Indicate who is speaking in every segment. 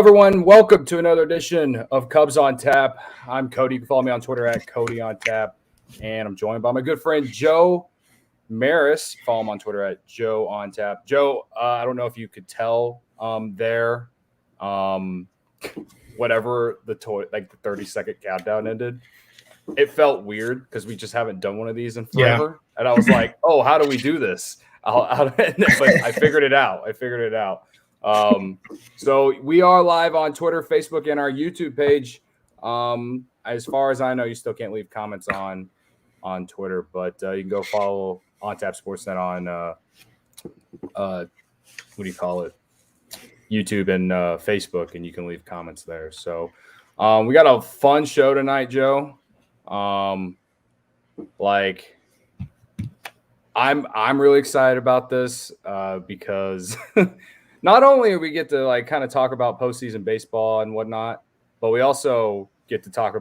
Speaker 1: everyone. Welcome to another edition of Cubs on Tap. I'm Cody. You can follow me on Twitter at Cody on Tap. And I'm joined by my good friend Joe Maris. Follow him on Twitter at Joe on Tap. Joe, I don't know if you could tell whatever the 30-second countdown ended. It felt weird because we just haven't done one of these in forever. Yeah. And I was like, oh, how do we do this? But I figured it out. So we are live on Twitter, Facebook, and our YouTube page. As far as I know, you still can't leave comments on Twitter, but you can go follow On Tap Sportsnet on YouTube and Facebook, and you can leave comments there. So we got a fun show tonight, Joe. I'm really excited about this because not only do we get to kind of talk about postseason baseball and whatnot, but we also get to talk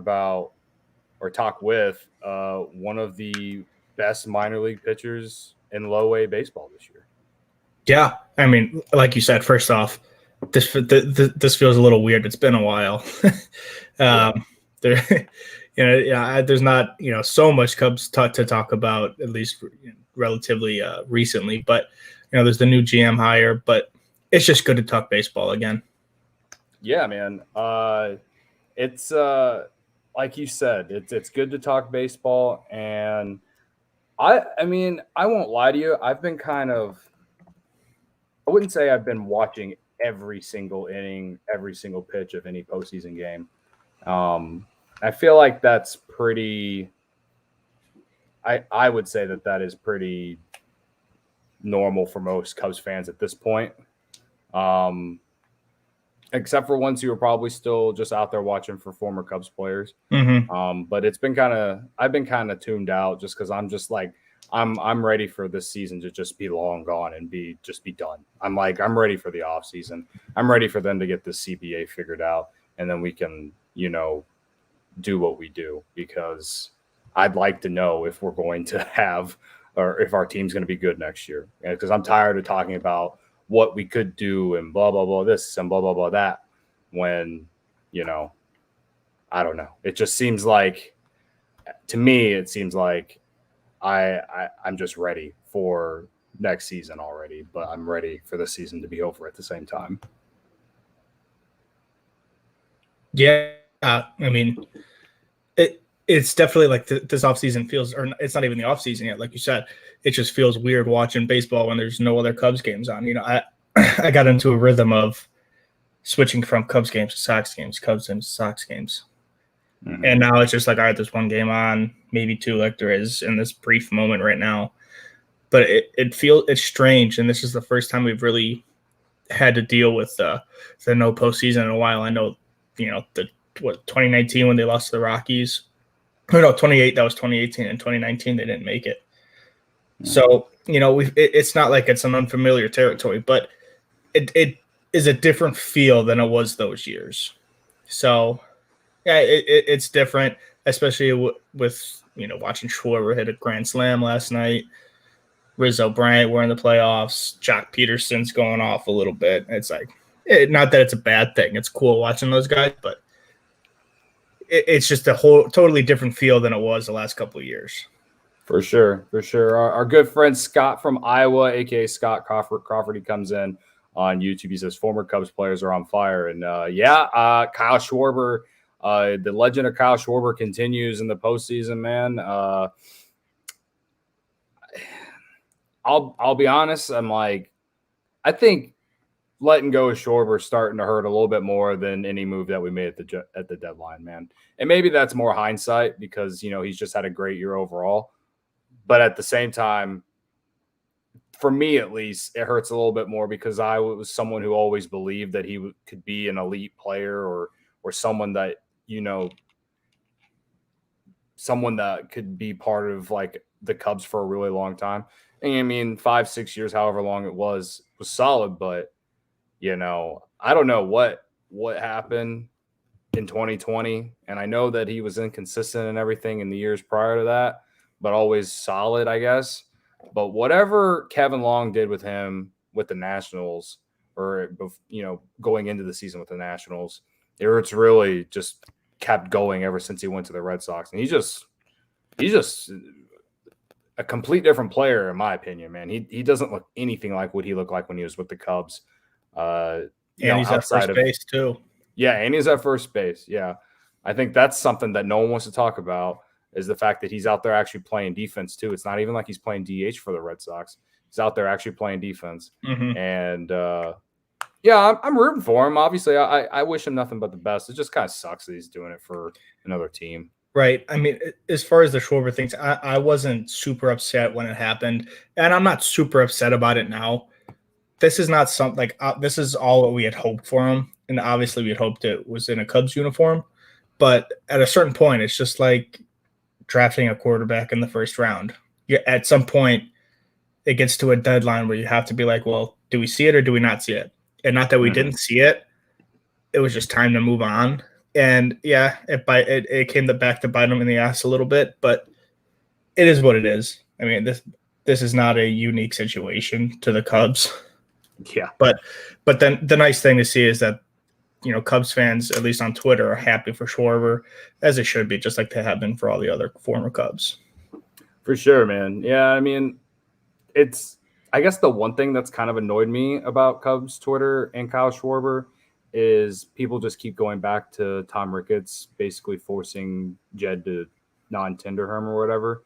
Speaker 1: with one of the best minor league pitchers in low A baseball this year. Yeah,
Speaker 2: I mean, like you said, first off, this feels a little weird. It's been a while. There's not so much Cubs to talk about, at least relatively recently. But there's the new GM hire, but it's just good to talk baseball again.
Speaker 1: Yeah, man. It's like you said, it's good to talk baseball, and I mean, I won't lie to you. I've been I wouldn't say I've been watching every single inning, every single pitch of any postseason game. I feel like that's pretty. I would say that is pretty normal for most Cubs fans at this point. Except for ones who are probably still just out there watching for former Cubs players.
Speaker 2: Mm-hmm.
Speaker 1: But I've been kind of tuned out just because I'm just like, I'm ready for this season to just be long gone and be done. I'm ready for the off season. I'm ready for them to get this CBA figured out, and then we can, do what we do, because I'd like to know if we're going to have, or if our team's going to be good next year. Because I'm tired of talking about what we could do and blah, blah, blah, this and blah, blah, blah, that, when, I don't know. It just seems like, to me, I'm just ready for next season already, but I'm ready for the season to be over at the same time.
Speaker 2: Yeah. I mean, it's definitely like this offseason feels, or it's not even the offseason yet. Like you said, it just feels weird watching baseball when there's no other Cubs games on. I got into a rhythm of switching from Cubs games to Sox games, Cubs games to Sox games. Mm-hmm. And now it's just like, all right, there's one game on, maybe two, like there is in this brief moment right now. But it's strange, and this is the first time we've really had to deal with the no postseason in a while. I know, 2019 when they lost to the Rockies. Oh, no, 2018, that was 2018, and 2019 they didn't make it. Mm-hmm. So, it's not like it's an unfamiliar territory, but it is a different feel than it was those years. So, yeah, it's different, especially with watching Schwarber hit a grand slam last night. Rizzo, Bryant were in the playoffs. Jock Peterson's going off a little bit. It's like, not that it's a bad thing. It's cool watching those guys, but it's just a whole totally different feel than it was the last couple of years.
Speaker 1: For sure. Our good friend Scott from Iowa, a.k.a. Scott Crawford, he comes in on YouTube. He says former Cubs players are on fire. And, Kyle Schwarber, the legend of Kyle Schwarber continues in the postseason, man. I'll be honest. I think letting go of Schwarber starting to hurt a little bit more than any move that we made at the deadline, man. And maybe that's more hindsight because, he's just had a great year overall. But at the same time, for me at least, it hurts a little bit more because I was someone who always believed that he could be an elite player or someone that, someone that could be part of the Cubs for a really long time. And I mean, 5-6 years, however long it was solid, but I don't know what happened in 2020. And I know that he was inconsistent and everything in the years prior to that, but always solid, I guess. But whatever Kevin Long did with him with the Nationals or going into the season with the Nationals. Hertz really just kept going ever since he went to the Red Sox, and he's just a complete different player in my opinion, man. He doesn't look anything like what he looked like when he was with the Cubs.
Speaker 2: And he's at first base too.
Speaker 1: Yeah, and he's at first base. Yeah, I think that's something that no one wants to talk about is the fact that he's out there actually playing defense too. It's not even like he's playing DH for the Red Sox. He's out there actually playing defense, and I'm rooting for him. Obviously, I wish him nothing but the best. It just kind of sucks that he's doing it for another team.
Speaker 2: Right. I mean, as far as the Schwarber things, I wasn't super upset when it happened, and I'm not super upset about it now. This is not something like this is all what we had hoped for him, and obviously we had hoped it was in a Cubs uniform. But at a certain point, it's just like drafting a quarterback in the first round. At some point, it gets to a deadline where you have to be like, well, do we see it or do we not see it? And not that we didn't see it. It was just time to move on. And yeah, it came back to bite him in the ass a little bit, but it is what it is. I mean, this is not a unique situation to the Cubs.
Speaker 1: Yeah.
Speaker 2: But then the nice thing to see is that, Cubs fans, at least on Twitter, are happy for Schwarber, as it should be, just like they have been for all the other former Cubs.
Speaker 1: For sure, man. Yeah, I mean, I guess the one thing that's kind of annoyed me about Cubs Twitter and Kyle Schwarber is people just keep going back to Tom Ricketts basically forcing Jed to non-tender him or whatever.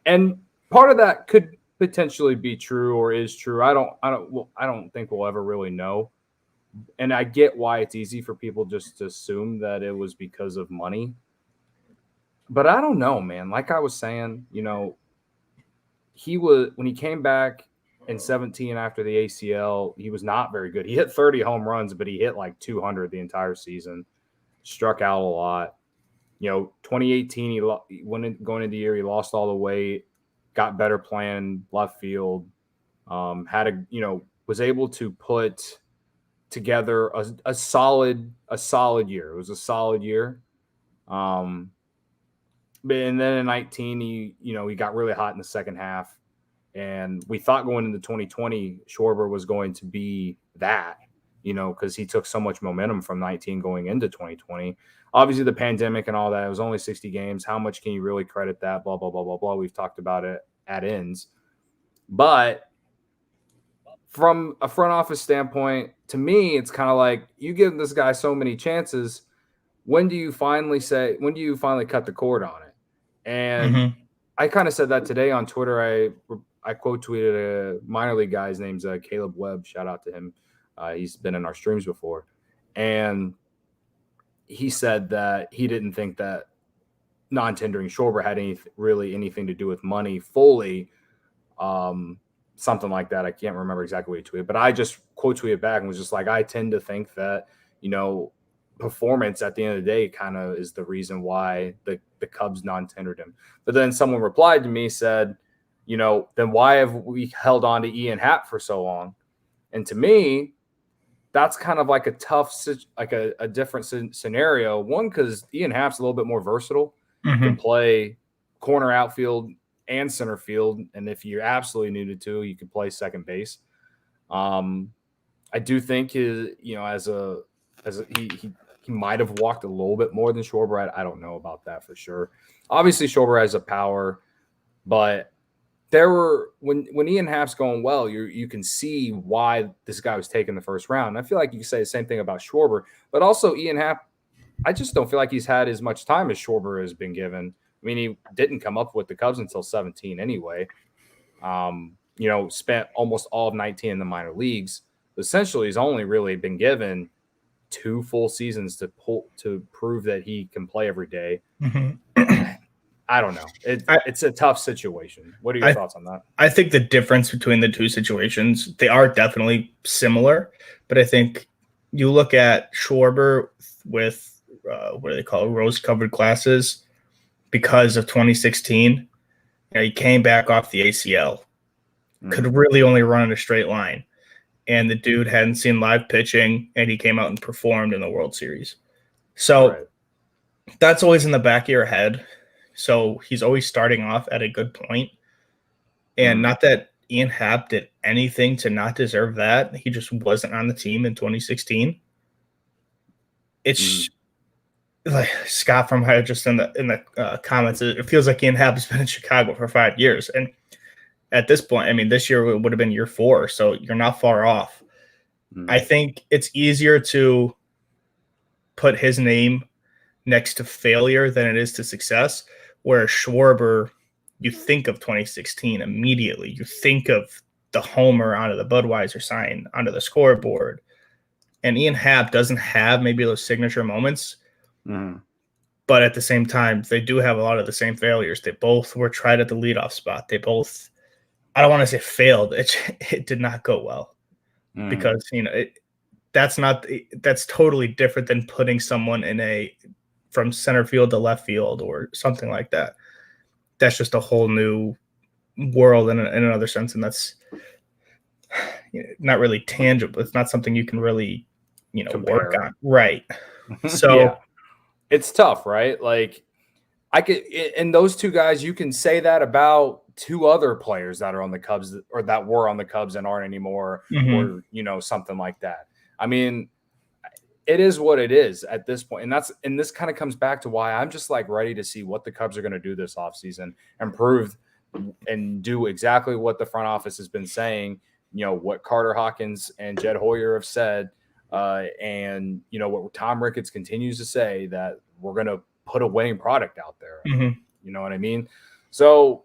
Speaker 1: And part of that could potentially be true or is true. I don't think we'll ever really know. And I get why it's easy for people just to assume that it was because of money. But I don't know, man. Like I was saying, when he came back in 2017 after the ACL, he was not very good. He hit 30 home runs, but he hit like 200 the entire season. Struck out a lot. 2018, going into the year, he lost all the weight, got better playing left field, was able to put together a solid year. It was a solid year. And then in 19, he got really hot in the second half. And we thought going into 2020, Schwarber was going to be that, because he took so much momentum from 19 going into 2020. Obviously, the pandemic and all that, it was only 60 games. How much can you really credit that? Blah, blah, blah, blah, blah. We've talked about it at ends. But from a front office standpoint, to me, it's kind of like you give this guy so many chances. When do you finally cut the cord on it? And I kind of said that today on Twitter. I quote tweeted a minor league guy. His name's Caleb Webb. Shout out to him. He's been in our streams before. And he said that he didn't think that non-tendering Schwarber had anything to do with money fully. Something like that. I can't remember exactly what he tweeted, but I just quote tweeted back and was just like, I tend to think that, performance at the end of the day kind of is the reason why the Cubs non-tendered him. But then someone replied to me, said, then why have we held on to Ian Happ for so long? And to me, that's kind of like a tough, like a different scenario. One, because Ian Happ's a little bit more versatile. Can play corner outfield and center field. And if you absolutely needed to, you could play second base. I do think he might have walked a little bit more than Schwarber. I don't know about that for sure. Obviously, Schwarber has a power, but when Ian Happ's going well, you can see why this guy was taken the first round. And I feel like you can say the same thing about Schwarber, but also Ian Happ, I just don't feel like he's had as much time as Schwarber has been given. I mean, he didn't come up with the Cubs until 17 anyway. Spent almost all of 19 in the minor leagues. Essentially, he's only really been given 2 full seasons to prove that he can play every day. I don't know. It's a tough situation. What are your thoughts on that? I think the difference between the two situations, they are definitely similar, but I think you look at Schwarber with what do they call it, rose-covered glasses because of 2016. He came back off the ACL, could really only run in a straight line. And the dude hadn't seen live pitching, and he came out and performed in the World Series. So that's always in the back of your head. So he's always starting off at a good point. And not that
Speaker 2: Ian Happ did anything to not deserve that. He just wasn't on the team in 2016. It's like Scott from just in the comments. It feels like Ian Happ has been in Chicago for 5 years, and at this point, I mean, this year would have been year 4, so you're not far off. I think it's easier to put his name next to failure than it is to success. Whereas Schwarber, you think of 2016 immediately. You think of the homer onto the Budweiser sign, onto the scoreboard. And Ian Happ doesn't have maybe those signature moments. But at the same time, they do have a lot of the same failures. They both were tried at the leadoff spot. They both, I don't want to say failed. It did not go well because, that's totally different than putting someone from center field to left field or something like that. That's just a whole new world in another sense. And that's not really tangible. It's not something you can really, work on. Right. So
Speaker 1: it's tough, right? Like I could, and those two guys, you can say that about 2 other players that are on the Cubs or that were on the Cubs and aren't anymore, or, something like that. I mean, it is what it is at this point. And this kind of comes back to why I'm just like ready to see what the Cubs are going to do this offseason and prove and do exactly what the front office has been saying, what Carter Hawkins and Jed Hoyer have said. And what Tom Ricketts continues to say, that we're going to put a winning product out there. You know what I mean? So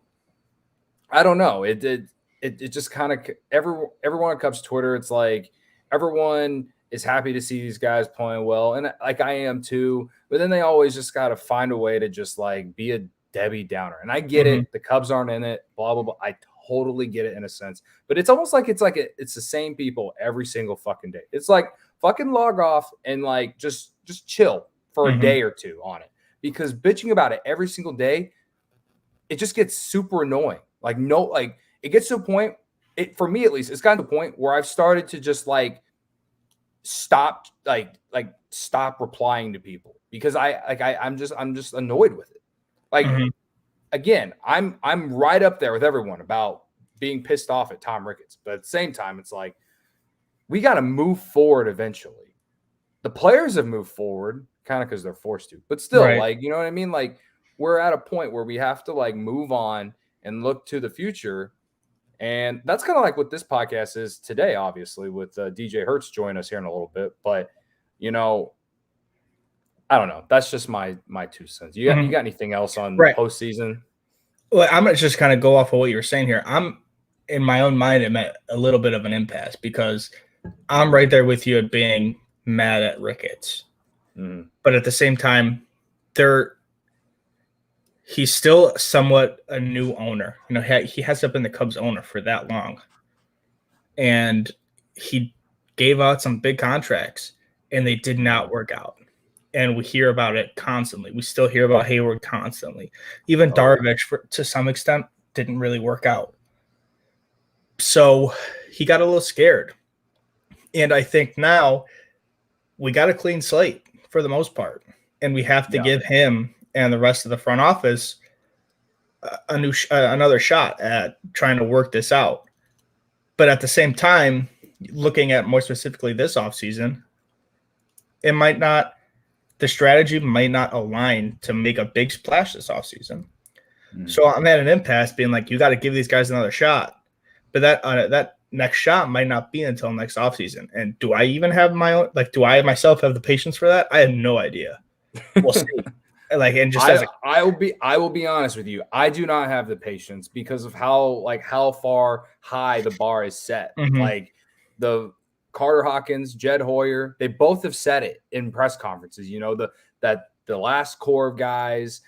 Speaker 1: I don't know. It just kind of everyone on Cubs Twitter, it's like everyone is happy to see these guys playing well. And like I am too, but then they always just got to find a way to just like be a Debbie Downer. And I get it. The Cubs aren't in it, blah, blah, blah. I totally get it in a sense, but it's almost like it's the same people every single fucking day. It's like fucking log off and like just chill for a day or two on it, because bitching about it every single day, it just gets super annoying. It gets to a point, for me at least, it's gotten to a point where I've started to just like stop replying to people, because I'm just annoyed with it. Again, I'm right up there with everyone about being pissed off at Tom Ricketts, but at the same time, it's like we got to move forward eventually. The players have moved forward kind of because they're forced to, but still, like, you know what I mean? Like, we're at a point where we have to like move on and look to the future. And that's kind of like what this podcast is today, obviously, with DJ Hertz joining us here in a little bit. But, I don't know. That's just my 2 cents. You got anything else on postseason?
Speaker 2: Well, I'm going to just kind of go off of what you were saying here. I'm, in my own mind, I'm at a little bit of an impasse, because I'm right there with you at being mad at Ricketts. But at the same time, he's still somewhat a new owner. He hasn't been the Cubs owner for that long. And he gave out some big contracts, and they did not work out. And we hear about it constantly. We still hear about Hayward constantly. Even Darvish, to some extent, didn't really work out. So he got a little scared. And I think now we got a clean slate for the most part. And we have to give him and the rest of the front office another shot at trying to work this out. But at the same time, looking at more specifically this offseason, the strategy might not align to make a big splash this offseason. So I'm at an impasse being like, you got to give these guys another shot. But that next shot might not be until next offseason. And do I even have do I myself have the patience for that? I have no idea. We'll see.
Speaker 1: I will be honest with you. I do not have the patience because of how far high the bar is set. Like the Carter Hawkins, Jed Hoyer, they both have said it in press conferences. That the last core of guys,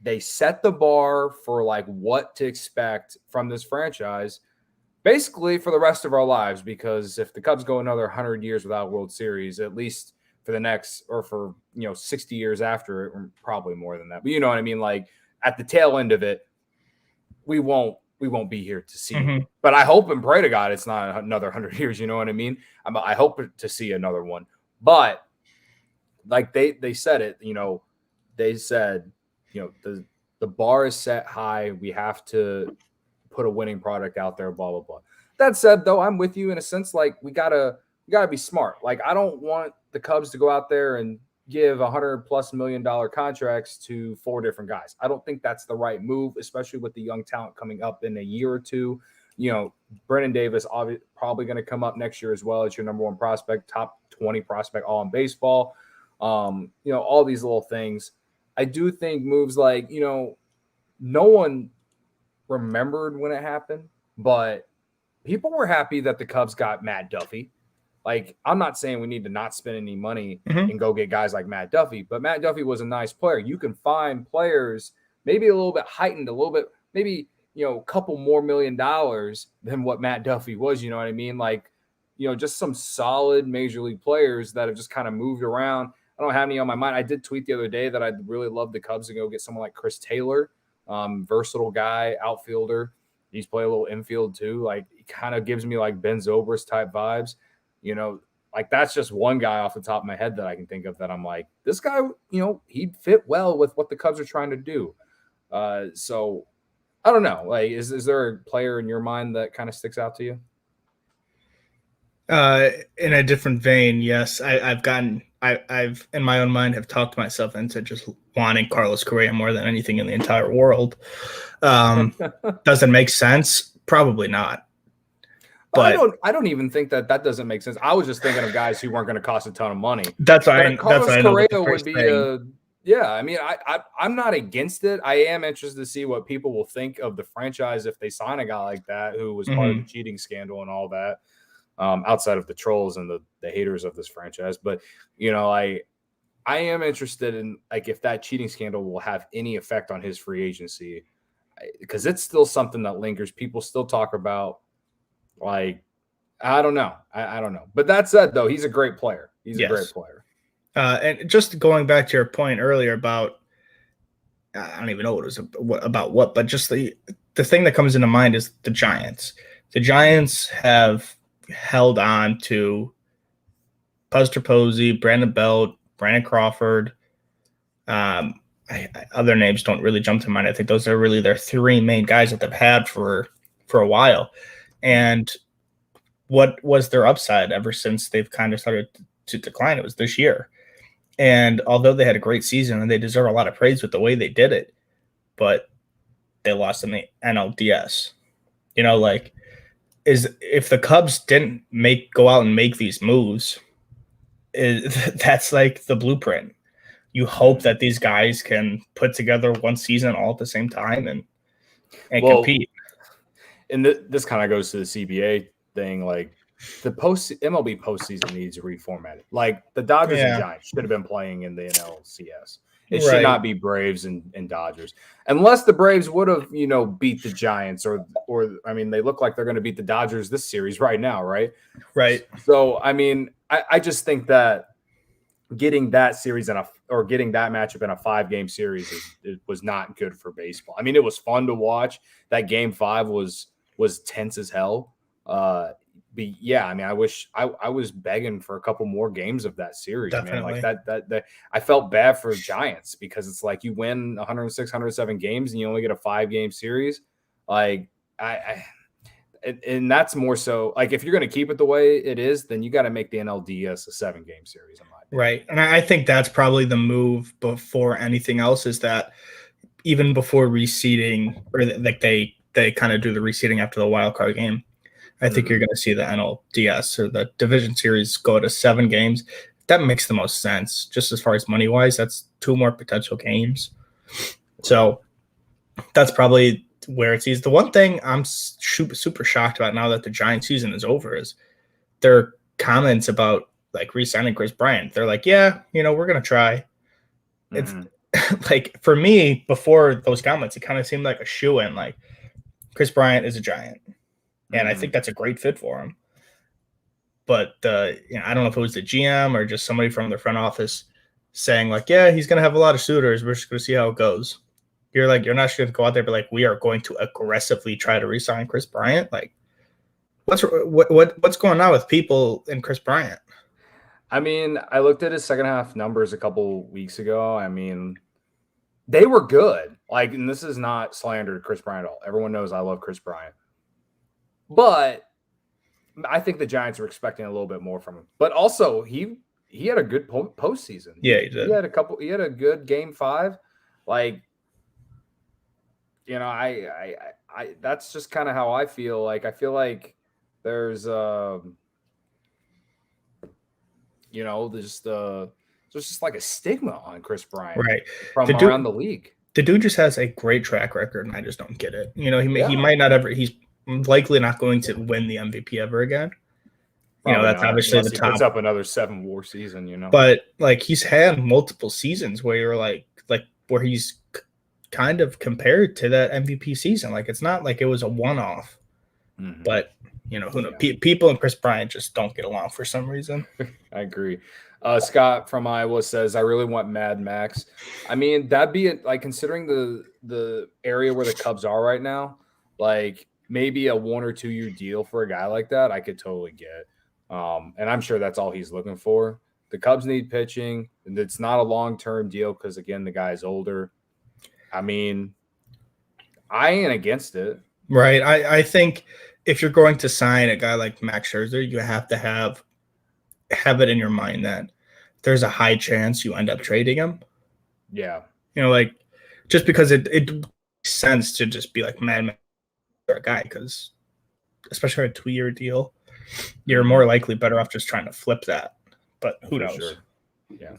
Speaker 1: they set the bar for like what to expect from this franchise, basically for the rest of our lives. Because if the Cubs go another 100 years without World Series, at least for the next, or for 60 years after it, or probably more than that. But you know what I mean? Like at the tail end of it, we won't be here to see. But I hope and pray to God it's not another 100 years. You know what I mean? I hope to see another one. But like they said it, they said, the bar is set high. We have to put a winning product out there, blah, blah, blah. That said, though, I'm with you in a sense, like we gotta be smart. Like I don't want the Cubs to go out there and give $100+ million contracts to 4 different guys. I don't think that's the right move, especially with the young talent coming up in a year or two. You know, Brennan Davis probably going to come up next year as well as your number 1 prospect, top 20 prospect all in baseball. You know, all these little things. I do think moves like, you know, no one remembered when it happened, but people were happy that the Cubs got Matt Duffy. Like, I'm not saying we need to not spend any money and go get guys like Matt Duffy, but Matt Duffy was a nice player. You can find players maybe a little bit heightened, a little bit, maybe, you know, a couple more $1 million than what Matt Duffy was, you know what I mean? Like, you know, just some solid major league players that have just kind of moved around. I don't have any on my mind. I did tweet the other day that I'd really love the Cubs to go get someone like Chris Taylor, versatile guy, outfielder. He's played a little infield too. Like, he kind of gives me like Ben Zobrist type vibes. You know, like that's just one guy off the top of my head that I can think of that I'm like, this guy, you know, he'd fit well with what the Cubs are trying to do. So I don't know. Like, is there a player in your mind that kind of sticks out to you?
Speaker 2: In a different vein, yes. I've in my own mind have talked myself into just wanting Carlos Correa more than anything in the entire world. Does it make sense? Probably not. But
Speaker 1: I don't even think that doesn't make sense. I was just thinking of guys who weren't going to cost a ton of money. Carlos Correa would be yeah. I mean, I'm not against it. I am interested to see what people will think of the franchise if they sign a guy like that who was part of the cheating scandal and all that. Outside of the trolls and the haters of this franchise, but you know, I am interested in like if that cheating scandal will have any effect on his free agency, because it's still something that lingers. People still talk about. Like, I don't know. I don't know. But that said, though, he's a great player. He's a great player.
Speaker 2: And just going back to your point earlier about, I don't even know what it was about what, but just the thing that comes into mind is the Giants. The Giants have held on to Buster Posey, Brandon Belt, Brandon Crawford. Other names don't really jump to mind. I think those are really their 3 main guys that they've had for a while. And what was their upside ever since they've kind of started to decline? It was this year. And although they had a great season and they deserve a lot of praise with the way they did it, but they lost in the NLDS. You know, like, if the Cubs didn't go out and make these moves, that's like the blueprint. You hope that these guys can put together one season all at the same time and compete.
Speaker 1: And this kind of goes to the CBA thing. Like, the MLB postseason needs reformatted. Like, the Dodgers and Giants should have been playing in the NLCS. It should not be Braves and Dodgers, unless the Braves would have, you know, beat the Giants or I mean, they look like they're going to beat the Dodgers this series right now, right?
Speaker 2: Right.
Speaker 1: So, I mean, I just think that getting that series or getting that matchup in a 5-game series was not good for baseball. I mean, it was fun to watch. That Game 5 was tense as hell. But yeah, I mean, I wish I was begging for a couple more games of that series,
Speaker 2: Definitely.
Speaker 1: man. Like that I felt bad for Giants because it's like you win 106, 107 games and you only get a 5-game series. Like and that's more so like if you're going to keep it the way it is, then you got to make the NLDS a 7-game series. In my opinion.
Speaker 2: Right. And I think that's probably the move before anything else is that even before reseeding or like they kind of do the reseeding after the wild card game. I think you're going to see the NLDS or the division series go to 7 games. That makes the most sense. Just as far as money wise, that's 2 more potential games. So that's probably where it's easy. The one thing I'm super shocked about now that the Giant season is over is their comments about like re-signing Chris Bryant. They're like, yeah, you know, we're going to try. It's like for me before those comments, it kind of seemed like a shoe-in. Like Chris Bryant is a Giant. And I think that's a great fit for him. But I don't know if it was the GM or just somebody from the front office saying like, yeah, he's going to have a lot of suitors. We're just going to see how it goes. You're like, you're not just going to go out there, but like, we are going to aggressively try to re-sign Chris Bryant. Like, what's going on with people in Chris Bryant?
Speaker 1: I mean, I looked at his second half numbers a couple weeks ago. I mean, they were good. Like, and this is not slander to Chris Bryant at all. Everyone knows I love Chris Bryant. But I think the Giants were expecting a little bit more from him. But also, he had a good postseason.
Speaker 2: Yeah, he did.
Speaker 1: He had a good game 5. Like, you know, I that's just kind of how I feel. Like, I feel like there's you know, there's just like a stigma on Chris Bryant,
Speaker 2: right,
Speaker 1: from around the league.
Speaker 2: The dude just has a great track record, and I just don't get it. You know, he might not ever. He's likely not going to win the MVP ever again.
Speaker 1: Probably,
Speaker 2: you know, that's
Speaker 1: not,
Speaker 2: obviously the
Speaker 1: he
Speaker 2: top.
Speaker 1: Puts up another 7-war season, you know.
Speaker 2: But like, he's had multiple seasons where you're like where he's kind of compared to that MVP season. Like, it's not like it was a one-off. Mm-hmm. But you know, who knows? People and Chris Bryant just don't get along for some reason.
Speaker 1: I agree. Scott from Iowa says, I really want Mad Max. I mean, that'd be like, considering the area where the Cubs are right now, like maybe a 1 or 2 year deal for a guy like that, I could totally get. And I'm sure that's all he's looking for. The Cubs need pitching, and it's not a long-term deal because, again, the guy's older. I mean, I ain't against it.
Speaker 2: Right. I think if you're going to sign a guy like Max Scherzer, you have to have it in your mind that there's a high chance you end up trading him.
Speaker 1: Yeah.
Speaker 2: You know, like, just because it makes sense to just be like, man, for a guy, because especially a 2 year deal, you're more likely better off just trying to flip that. But who knows?
Speaker 1: Sure. Yeah.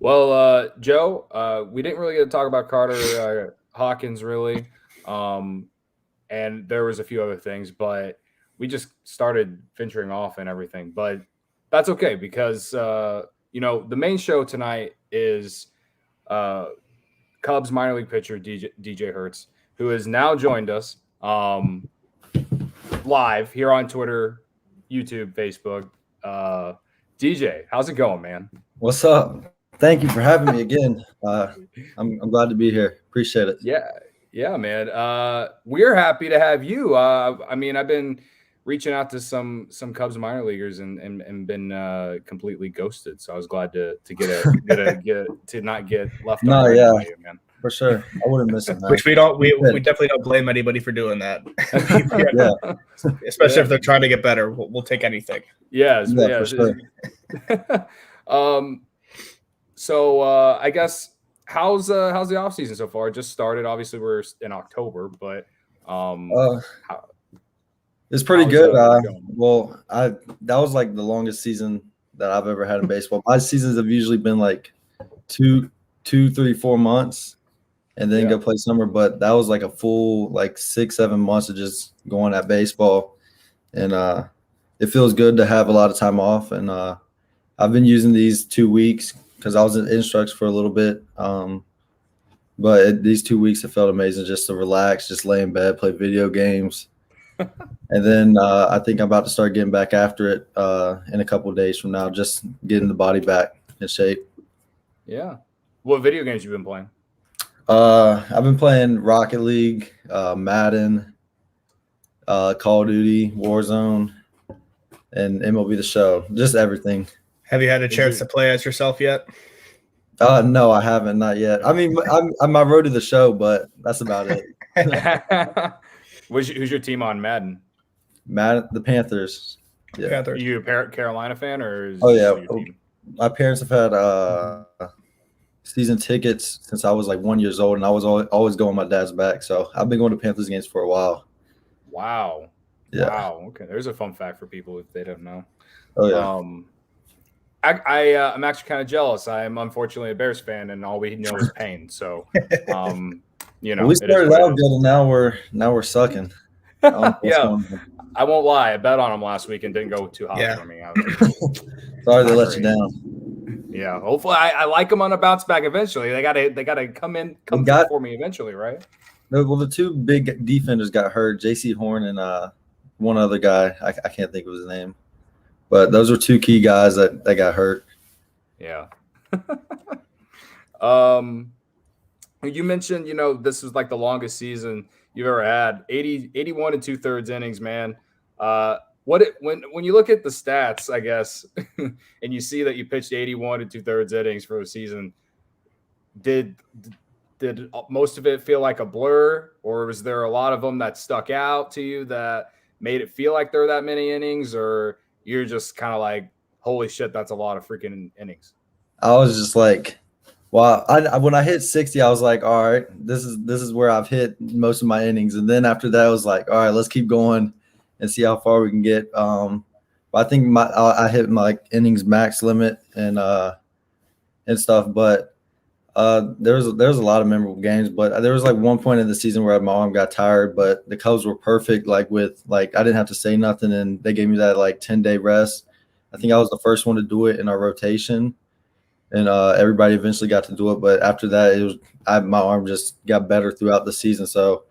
Speaker 1: Well, Joe, we didn't really get to talk about Carter Hawkins, really. And there was a few other things, but we just started venturing off and everything. But that's okay, because, you know, the main show tonight is Cubs minor league pitcher DJ Hertz, who has now joined us live here on Twitter, YouTube, Facebook. DJ, how's it going, man?
Speaker 3: What's up? Thank you for having me again. I'm glad to be here. Appreciate it.
Speaker 1: Yeah, man. We're happy to have you. I mean, I've been reaching out to some Cubs minor leaguers and been completely ghosted. So I was glad to not get left.
Speaker 3: No,
Speaker 1: on
Speaker 3: yeah,
Speaker 1: you, man.
Speaker 3: For sure. I wouldn't miss it, man.
Speaker 2: Which we definitely don't blame anybody for doing that. Yeah. Especially if they're trying to get better. We'll take anything.
Speaker 1: Yeah, for sure. So I guess how's the offseason so far? It just started. Obviously, we're in October, but
Speaker 3: it's pretty good. Well, that was like the longest season that I've ever had in baseball. My seasons have usually been like 2, 3, 4 months, and then go play summer. But that was like a full like 6, 7 months of just going at baseball, and it feels good to have a lot of time off. And I've been using these 2 weeks because I was in instructs for a little bit. But these 2 weeks, it felt amazing just to relax, just lay in bed, play video games. And then I think I'm about to start getting back after it in a couple of days from now, just getting the body back in shape.
Speaker 1: Yeah. What video games you been playing?
Speaker 3: I've been playing Rocket League, Madden, Call of Duty, Warzone, and MLB The Show. Just everything.
Speaker 2: Have you had a chance to play as yourself yet?
Speaker 3: No, I haven't. Not yet. I mean, I'm my road to the show, but that's about it.
Speaker 1: Who's your team on Madden?
Speaker 3: Madden, the Panthers. Yeah.
Speaker 2: Panthers.
Speaker 1: Are you a Carolina fan, or?
Speaker 3: My parents have had season tickets since I was like 1 year old, and I was always going my dad's back. So I've been going to Panthers games for a while.
Speaker 1: Wow.
Speaker 3: Yeah.
Speaker 1: Wow. Okay. There's a fun fact for people if they don't know.
Speaker 3: Oh yeah.
Speaker 1: I'm actually kind of jealous. I'm unfortunately a Bears fan, and all we know is pain. So, you know,
Speaker 3: we started out good, and now we're sucking.
Speaker 1: Yeah, I won't lie. I bet on them last week and didn't go too hot for me.
Speaker 3: Sorry they let you down.
Speaker 1: Yeah, hopefully I like them on a bounce back eventually. They gotta come for me eventually, right?
Speaker 3: Well, the two big defenders got hurt, J.C. Horn and one other guy. I can't think of his name. But those were two key guys that got hurt.
Speaker 1: Yeah. You mentioned, you know, this was like the longest season you've ever had. 81 and 2/3 innings, man. When you look at the stats, I guess, and you see that you pitched 81 and 2/3 innings for a season, did did most of it feel like a blur, or was there a lot of them that stuck out to you that made it feel like there were that many innings, or you're just kind of like, holy shit, that's a lot of freaking innings?
Speaker 3: I was just like, well, when I hit 60, I was like, all right, this is where I've hit most of my innings. And then after that, I was like, all right, let's keep going and see how far we can get. But I think I hit my like innings max limit and stuff. But there was a lot of memorable games. But there was like one point in the season where my arm got tired, but the Cubs were perfect. Like I didn't have to say nothing, and they gave me that like 10-day rest. I think I was the first one to do it in our rotation. And everybody eventually got to do it, but after that, my arm just got better throughout the season. So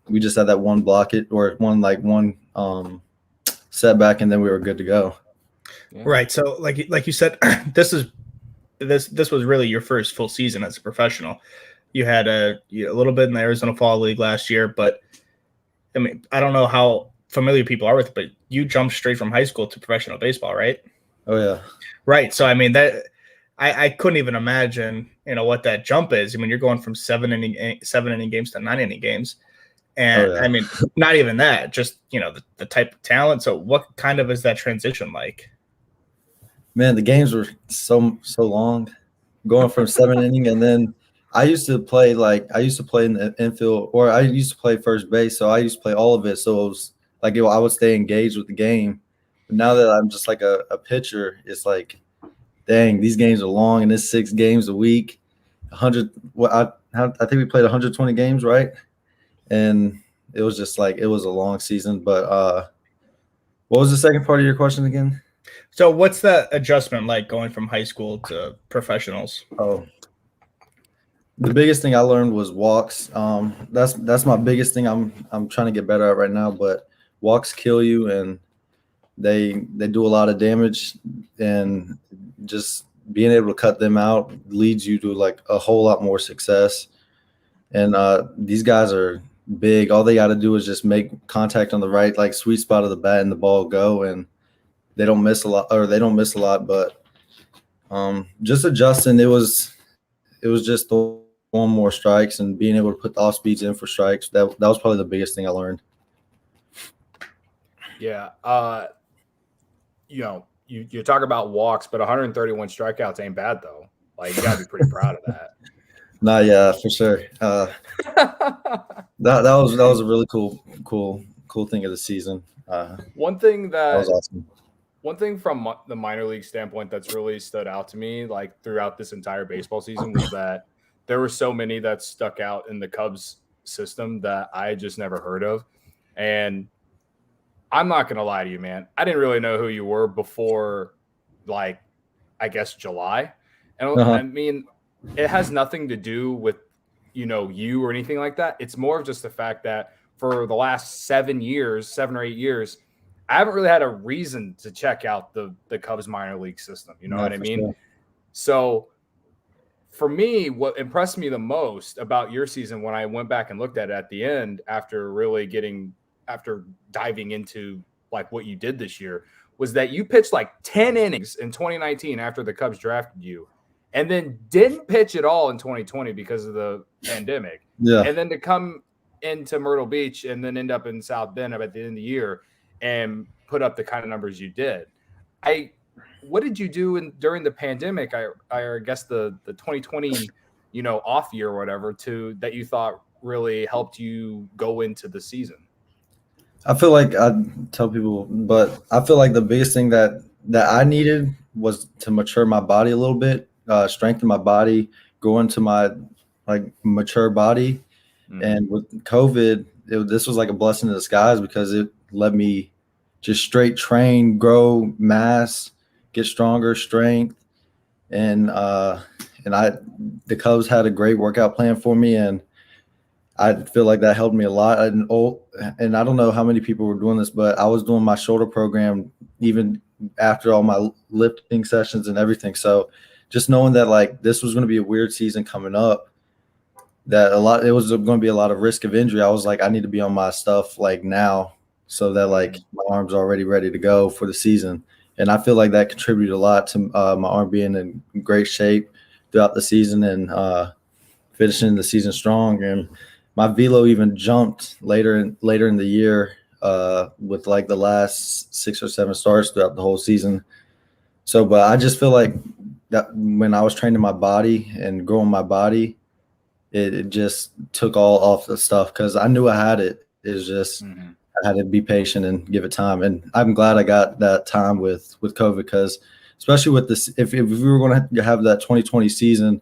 Speaker 3: we just had that one one setback, and then we were good to go.
Speaker 2: Yeah. Right. So like you said, this was really your first full season as a professional. You had a little bit in the Arizona Fall League last year, but I mean, I don't know how familiar people are with it, but you jumped straight from high school to professional baseball, right?
Speaker 3: Oh yeah.
Speaker 2: Right. So, I mean, that I couldn't even imagine, what that jump is. I mean, you're going from 7-inning games to 9-inning games. And I mean, not even that, just, the type of talent. So what kind of is that transition like?
Speaker 3: Man, the games were so long, going from 7 inning. And then I used to play in the infield, or I used to play first base. So I used to play all of it. So it was like, I would stay engaged with the game. But now that I'm just like a pitcher, it's like, dang, these games are long, and it's 6 games a week. 100. I think we played 120 games, right? And it was just like, it was a long season. But what was the second part of your question again?
Speaker 2: So what's the adjustment like going from high school to professionals?
Speaker 3: Oh, the biggest thing I learned was walks. That's my biggest thing I'm trying to get better at right now. But walks kill you, and they do a lot of damage, and just being able to cut them out leads you to like a whole lot more success. And these guys are big. All they got to do is just make contact on the right, like sweet spot of the bat, and the ball go, and they don't miss a lot. But just adjusting, it was just one more strikes, and being able to put the off speeds in for strikes. That was probably the biggest thing I learned.
Speaker 1: Yeah. You talk about walks, but 131 strikeouts ain't bad though. Like, you gotta be pretty proud of that.
Speaker 3: Nah, yeah, for sure. That was a really cool thing of the season.
Speaker 1: One thing that
Speaker 3: was awesome.
Speaker 1: One thing from the minor league standpoint that's really stood out to me, like throughout this entire baseball season, was that there were so many that stuck out in the Cubs system that I just never heard of. And I'm not going to lie to you, man. I didn't really know who you were before, like, I guess July. And I mean, it has nothing to do with, you or anything like that. It's more of just the fact that for the last 7 or 8 years, I haven't really had a reason to check out the Cubs minor league system. You know what I mean? Sure. So for me, what impressed me the most about your season when I went back and looked at it at the end after diving into like what you did this year was that you pitched like 10 innings in 2019 after the Cubs drafted you, and then didn't pitch at all in 2020 because of the pandemic.
Speaker 3: Yeah.
Speaker 1: And then to come into Myrtle Beach and then end up in South Bend at the end of the year and put up the kind of numbers you did. What did you do during the pandemic? I guess the 2020, off year or whatever, that you thought really helped you go into the season?
Speaker 3: I feel like I tell people, but I feel like the biggest thing that I needed was to mature my body a little bit, strengthen my body, go into my like mature body. Mm-hmm. And with COVID, this was like a blessing in disguise because it let me just straight train, grow mass, get stronger, strength. And the Cubs had a great workout plan for me, and I feel like that helped me a lot. And I don't know how many people were doing this, but I was doing my shoulder program even after all my lifting sessions and everything. So just knowing that like this was going to be a weird season coming up, that it was going to be a lot of risk of injury. I was like, I need to be on my stuff like now so that like my arm's already ready to go for the season. And I feel like that contributed a lot to my arm being in great shape throughout the season. And finishing the season strong, and my velo even jumped later in the year with like the last 6 or 7 starts throughout the whole season. So, but I just feel like that when I was training my body and growing my body, it just took all off the stuff because I knew I had it. It was just I had to be patient and give it time. And I'm glad I got that time with COVID because especially with this, if we were going to have that 2020 season,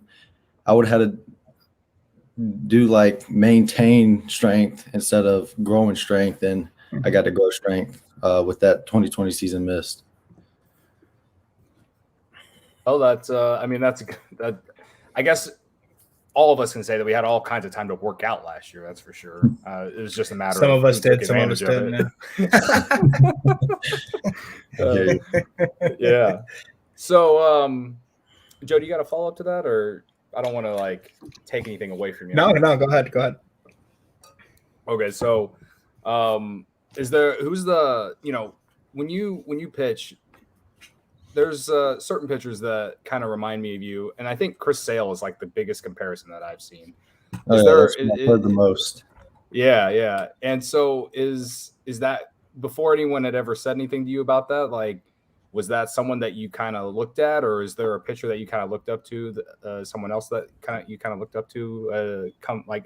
Speaker 3: I would have had to do like maintain strength instead of growing strength. And I got to grow strength with that 2020 season missed.
Speaker 1: Oh, that's I guess all of us can say that we had all kinds of time to work out last year. That's for sure. It was just a matter
Speaker 2: some
Speaker 1: of
Speaker 2: us did, some of us didn't.
Speaker 1: Yeah. So, Joe, do you got a follow up to that, or I don't want to like take anything away from you?
Speaker 2: No, go ahead.
Speaker 1: Okay, so, who's the when you pitch? There's certain pitchers that kind of remind me of you, and I think Chris Sale is like the biggest comparison that I've seen.
Speaker 3: I've heard the most.
Speaker 1: Yeah. And so is that before anyone had ever said anything to you about that? Like, was that someone that you kind of looked at, or is there a pitcher that you kind of looked up to, someone else that you kind of looked up to,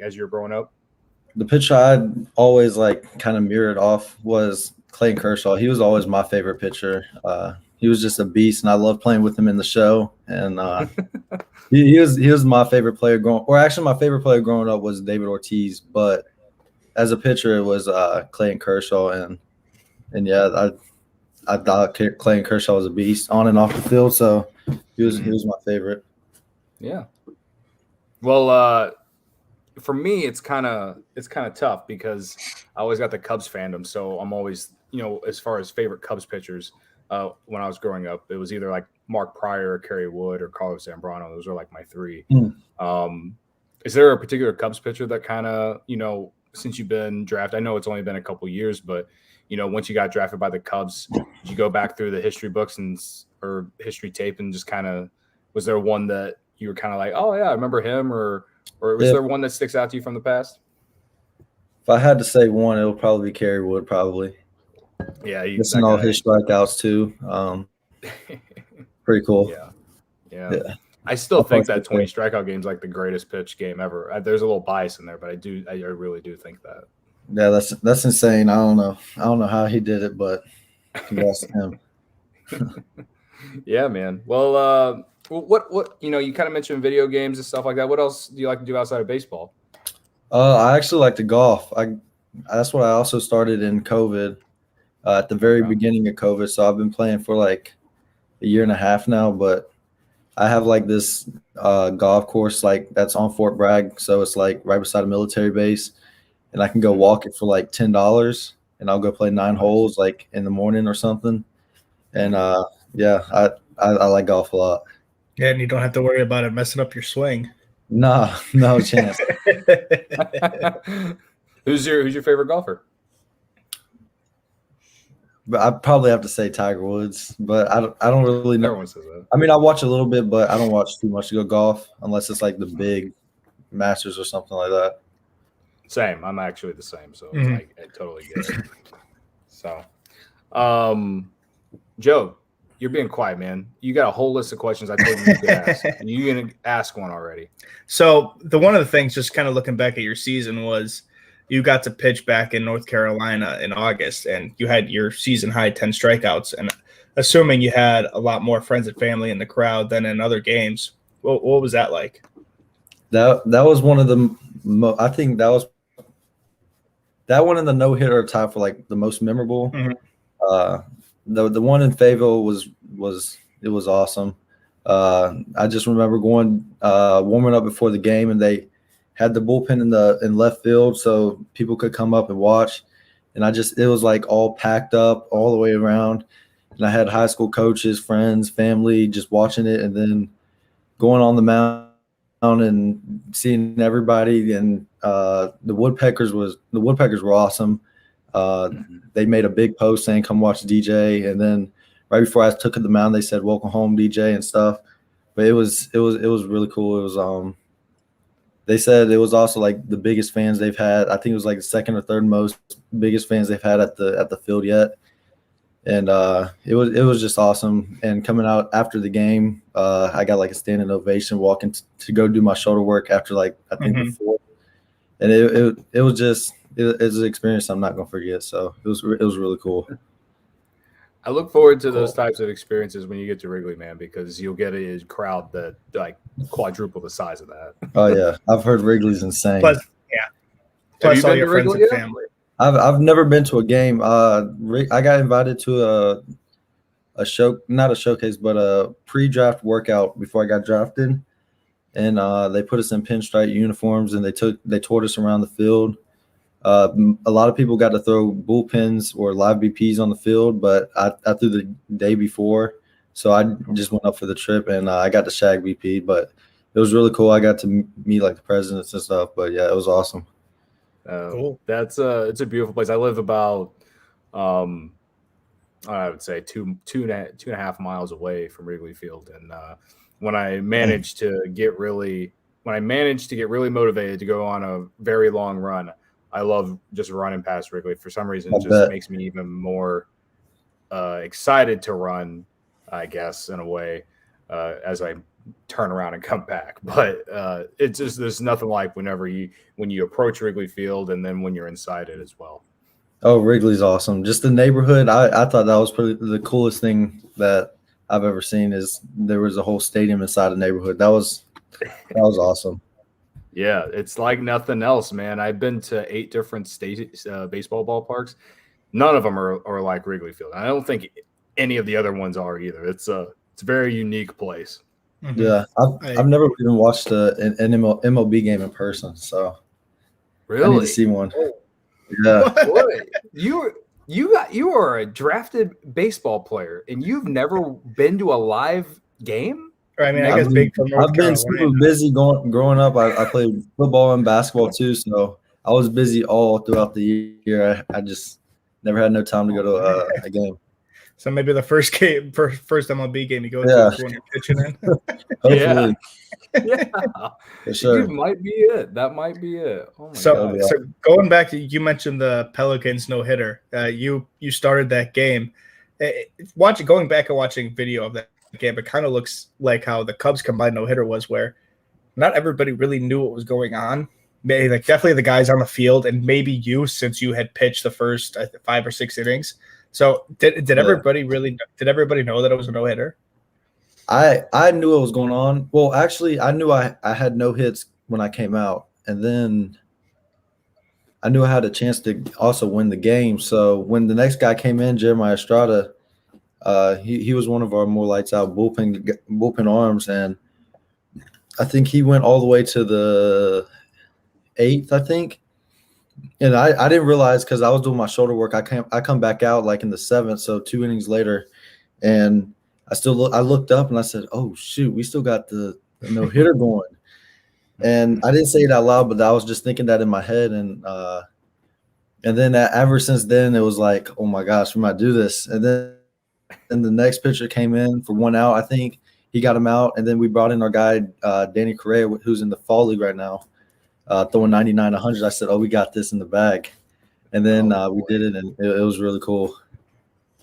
Speaker 1: as you're growing up?
Speaker 3: The pitcher I'd always like kind of mirrored off was Clayton Kershaw. He was always my favorite pitcher. He was just a beast, and I loved playing with him in the show. And he was my favorite player my favorite player growing up was David Ortiz. But as a pitcher, it was Clayton Kershaw, and yeah, I thought Clayton Kershaw was a beast on and off the field. So he was my favorite.
Speaker 1: Yeah. Well, for me, it's kind of tough because I always got the Cubs fandom. So I'm always, as far as favorite Cubs pitchers. When I was growing up, it was either like Mark Pryor, Kerry Wood, or Carlos Zambrano. Those are like my 3. Is there a particular Cubs pitcher that kind of, since you've been drafted, I know it's only been a couple years, but, once you got drafted by the Cubs, did you go back through the history books or history tape and just kind of, was there one that you were kind of like, oh yeah, I remember him, or was there one that sticks out to you from the past?
Speaker 3: If I had to say one, it would probably be Kerry Wood, probably.
Speaker 1: Yeah,
Speaker 3: missing all his strikeouts too. Pretty cool.
Speaker 1: Yeah. I still think that 20 strikeout game is like the greatest pitch game ever. There's a little bias in there, but I really do think that.
Speaker 3: Yeah, that's insane. I don't know how he did it, but congrats to him.
Speaker 1: Yeah, man. Well, what you kind of mentioned video games and stuff like that. What else do you like to do outside of baseball?
Speaker 3: I actually like to golf. That's what I also started in COVID. At the very beginning of COVID. So I've been playing for like a year and a half now, but I have like this golf course like that's on Fort Bragg. So it's like right beside a military base, and I can go walk it for like $10, and I'll go play 9 holes like in the morning or something. And yeah, I like golf a lot.
Speaker 2: Yeah, and you don't have to worry about it messing up your swing.
Speaker 3: No chance.
Speaker 1: Who's your favorite golfer?
Speaker 3: But I probably have to say Tiger Woods, but I don't really know.
Speaker 1: Everyone says that.
Speaker 3: I mean, I watch a little bit, but I don't watch too much to go golf unless it's like the big Masters or something like that.
Speaker 1: Same. I'm actually the same, so I totally get it. So, Joe, you're being quiet, man. You got a whole list of questions I told you could ask, and you're gonna ask one already.
Speaker 2: So one of the things, just kind of looking back at your season, was you got to pitch back in North Carolina in August, and you had your season high 10 strikeouts. And assuming you had a lot more friends and family in the crowd than in other games, what was that like?
Speaker 3: That was one of the I think that was that one in the no hitter tied for like the most memorable. The one in Fayetteville was awesome. I just remember going warming up before the game, and they had the bullpen in left field so people could come up and watch. And it was like all packed up all the way around. And I had high school coaches, friends, family just watching it, and then going on the mound and seeing everybody. And the Woodpeckers were awesome. They made a big post saying, "Come watch DJ." And then right before I took the mound, they said, "Welcome home, DJ," and stuff. But it was really cool. It was they said it was also like the biggest fans they've had. I think it was like the second or third most biggest fans they've had at the field yet. And it was just awesome. And coming out after the game, I got like a standing ovation walking to go do my shoulder work after like I think before. And it was just it was an experience I'm not gonna forget. So it was really cool.
Speaker 1: I look forward to those types of experiences when you get to Wrigley, man, because you'll get a crowd that like quadruple the size of that.
Speaker 3: Oh yeah, I've heard Wrigley's insane.
Speaker 2: Plus all your friends and family.
Speaker 3: I've never been to a game. I got invited to a show, not a showcase, but a pre-draft workout before I got drafted, and they put us in pinstripe uniforms and they toured us around the field. A lot of people got to throw bullpens or live BPs on the field, but I threw the day before, so I just went up for the trip and I got to shag BP. But it was really cool. I got to meet like the presidents and stuff. But yeah, it was awesome.
Speaker 1: Cool. It's a beautiful place. I live about I would say two and a half miles away from Wrigley Field, and when I managed to get really motivated to go on a very long run, I love just running past Wrigley. For some reason, it just makes me even more excited to run, I guess, in a way, as I turn around and come back. But it's just there's nothing like when you approach Wrigley Field and then when you're inside it as well.
Speaker 3: Oh, Wrigley's awesome. Just the neighborhood. I thought that was probably the coolest thing that I've ever seen. Is there was a whole stadium inside a neighborhood. That was awesome.
Speaker 1: Yeah, it's like nothing else, man. I've been to 8 different baseball ballparks. None of them are like Wrigley Field. I don't think any of the other ones are either. It's a very unique place.
Speaker 2: Mm-hmm.
Speaker 3: Yeah, I've never even watched an MLB game in person, so
Speaker 1: really
Speaker 3: I need to see one. Yeah,
Speaker 1: boy, you are a drafted baseball player, and you've never been to a live game.
Speaker 2: I mean, I guess big for North
Speaker 3: I've been super busy growing up. I played football and basketball too, so I was busy all throughout the year. I just never had no time to go to a game.
Speaker 2: So maybe the first MLB game you go to when you're pitching in.
Speaker 3: Hopefully.
Speaker 1: Yeah.
Speaker 3: For sure.
Speaker 1: It might be it. That might be it. Oh my God.
Speaker 2: So going back to, you mentioned the Pelicans no-hitter. You started that game. Going back and watching video of that game, it kind of looks like how the Cubs combined no-hitter was, where not everybody really knew what was going on. Maybe, like, definitely the guys on the field, and maybe you, since you had pitched the first 5 or 6 innings. So did everybody know that it was a no-hitter?
Speaker 3: I knew what was going on. Well, actually, I knew I had no hits when I came out, and then I knew I had a chance to also win the game. So when the next guy came in, Jeremiah Estrada, he was one of our more lights out bullpen arms, and I think he went all the way to the 8th, I think. And I didn't realize, because I was doing my shoulder work. I come back out like in the 7th, so 2 innings later, and I looked up and I said, "Oh shoot, we still got the no hitter going." And I didn't say it out loud, but I was just thinking that in my head, and then ever since then it was like, "Oh my gosh, we might do this." And then the next pitcher came in for 1 out. I think he got him out, and then we brought in our guy Danny Correa, who's in the fall league right now. Throwing 99, 100. I said, "Oh, we got this in the bag." And then we did it, and it was really cool.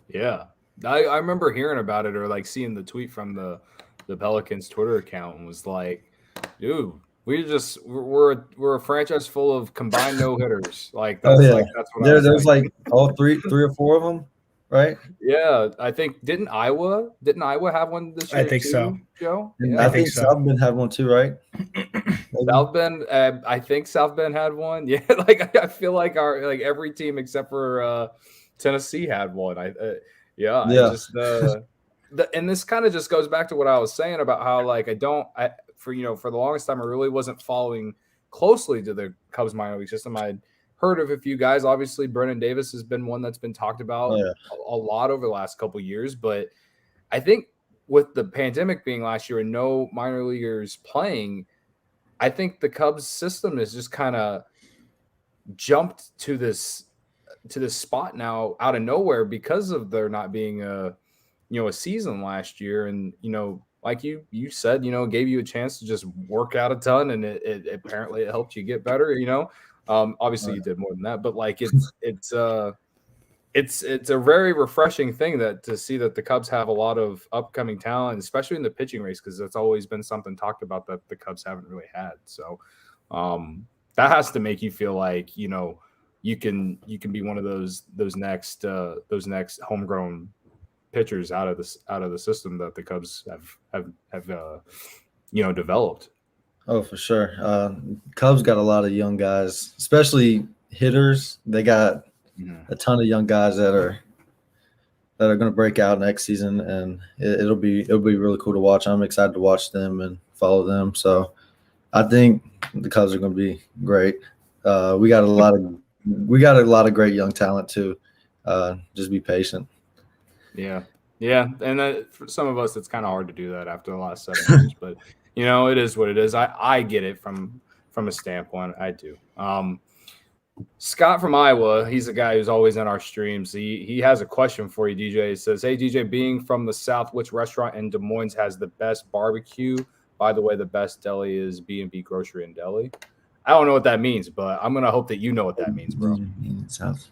Speaker 1: Yeah. I remember hearing about it, or like seeing the tweet from the Pelicans Twitter account, and was like, dude, we're a franchise full of combined no-hitters. Like that's that's what
Speaker 3: there's like all three or four of them, right?
Speaker 1: Yeah, I think didn't Iowa have one this year?
Speaker 2: I think
Speaker 1: too,
Speaker 2: so,
Speaker 1: Joe.
Speaker 3: Yeah. I think South Bend had one too, right?
Speaker 1: South Bend, I think South Bend had one. Yeah, like I feel like every team except for Tennessee had one. And this kind of just goes back to what I was saying about how for the longest time I really wasn't following closely to the Cubs minor league system. I'd heard of a few guys. Obviously, Brennan Davis has been one that's been talked about a lot over the last couple of years, but I think with the pandemic being last year and no minor leaguers playing, I think the Cubs system has just kind of jumped to this spot now out of nowhere because of there not being a season last year. And, like you said, gave you a chance to just work out a ton, and it apparently it helped you get better. Obviously you did more than that, but like it's a very refreshing thing to see that the Cubs have a lot of upcoming talent, especially in the pitching race, because that's always been something talked about that the Cubs haven't really had. So that has to make you feel like you can be one of those next homegrown pitchers out of the system that the Cubs have developed.
Speaker 3: Oh, for sure. Cubs got a lot of young guys, especially hitters. They got a ton of young guys that are going to break out next season, and it'll be really cool to watch. I'm excited to watch them and follow them. So I think the Cubs are going to be great. We got a lot of great young talent too. Just be patient.
Speaker 1: Yeah, and for some of us, it's kind of hard to do that after the last 7 years, but it is what it is. I get it from a standpoint. I do. Scott from Iowa, he's a guy who's always in our streams. He has a question for you, DJ. He says, "Hey, DJ, being from the South, which restaurant in Des Moines has the best barbecue? By the way, the best deli is B&B Grocery and Deli." I don't know what that means, but I'm going to hope that you know what that means, bro.
Speaker 3: South.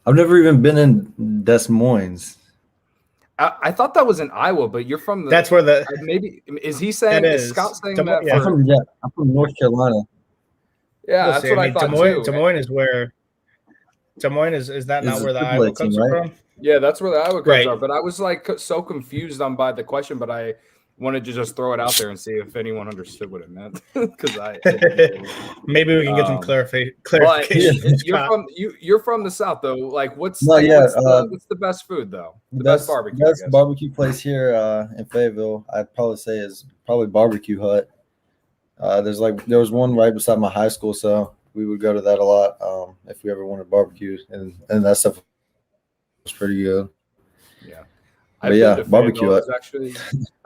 Speaker 3: I've never even been in Des Moines.
Speaker 1: I thought that was in Iowa, but you're from
Speaker 2: That's where
Speaker 1: maybe is he saying? Is Scott saying that?
Speaker 2: Yeah.
Speaker 3: I'm from North Carolina.
Speaker 1: Yeah, that's what I thought too.
Speaker 2: Des Moines is where. Des Moines is that not where the Iowa Cubs are from?
Speaker 1: Yeah, that's where the Iowa Cubs are. But I was like so confused by the question, but I wanted to just throw it out there and see if anyone understood what it meant. Because
Speaker 2: maybe we can get some clarification.
Speaker 1: You're from the South though. Like, what's the best food though? The best barbecue.
Speaker 3: Best barbecue place here in Fayetteville, I'd probably say is probably Barbecue Hut. There was one right beside my high school, so we would go to that a lot if we ever wanted barbecue, and that stuff was pretty good.
Speaker 1: Yeah,
Speaker 3: Barbecue Hut.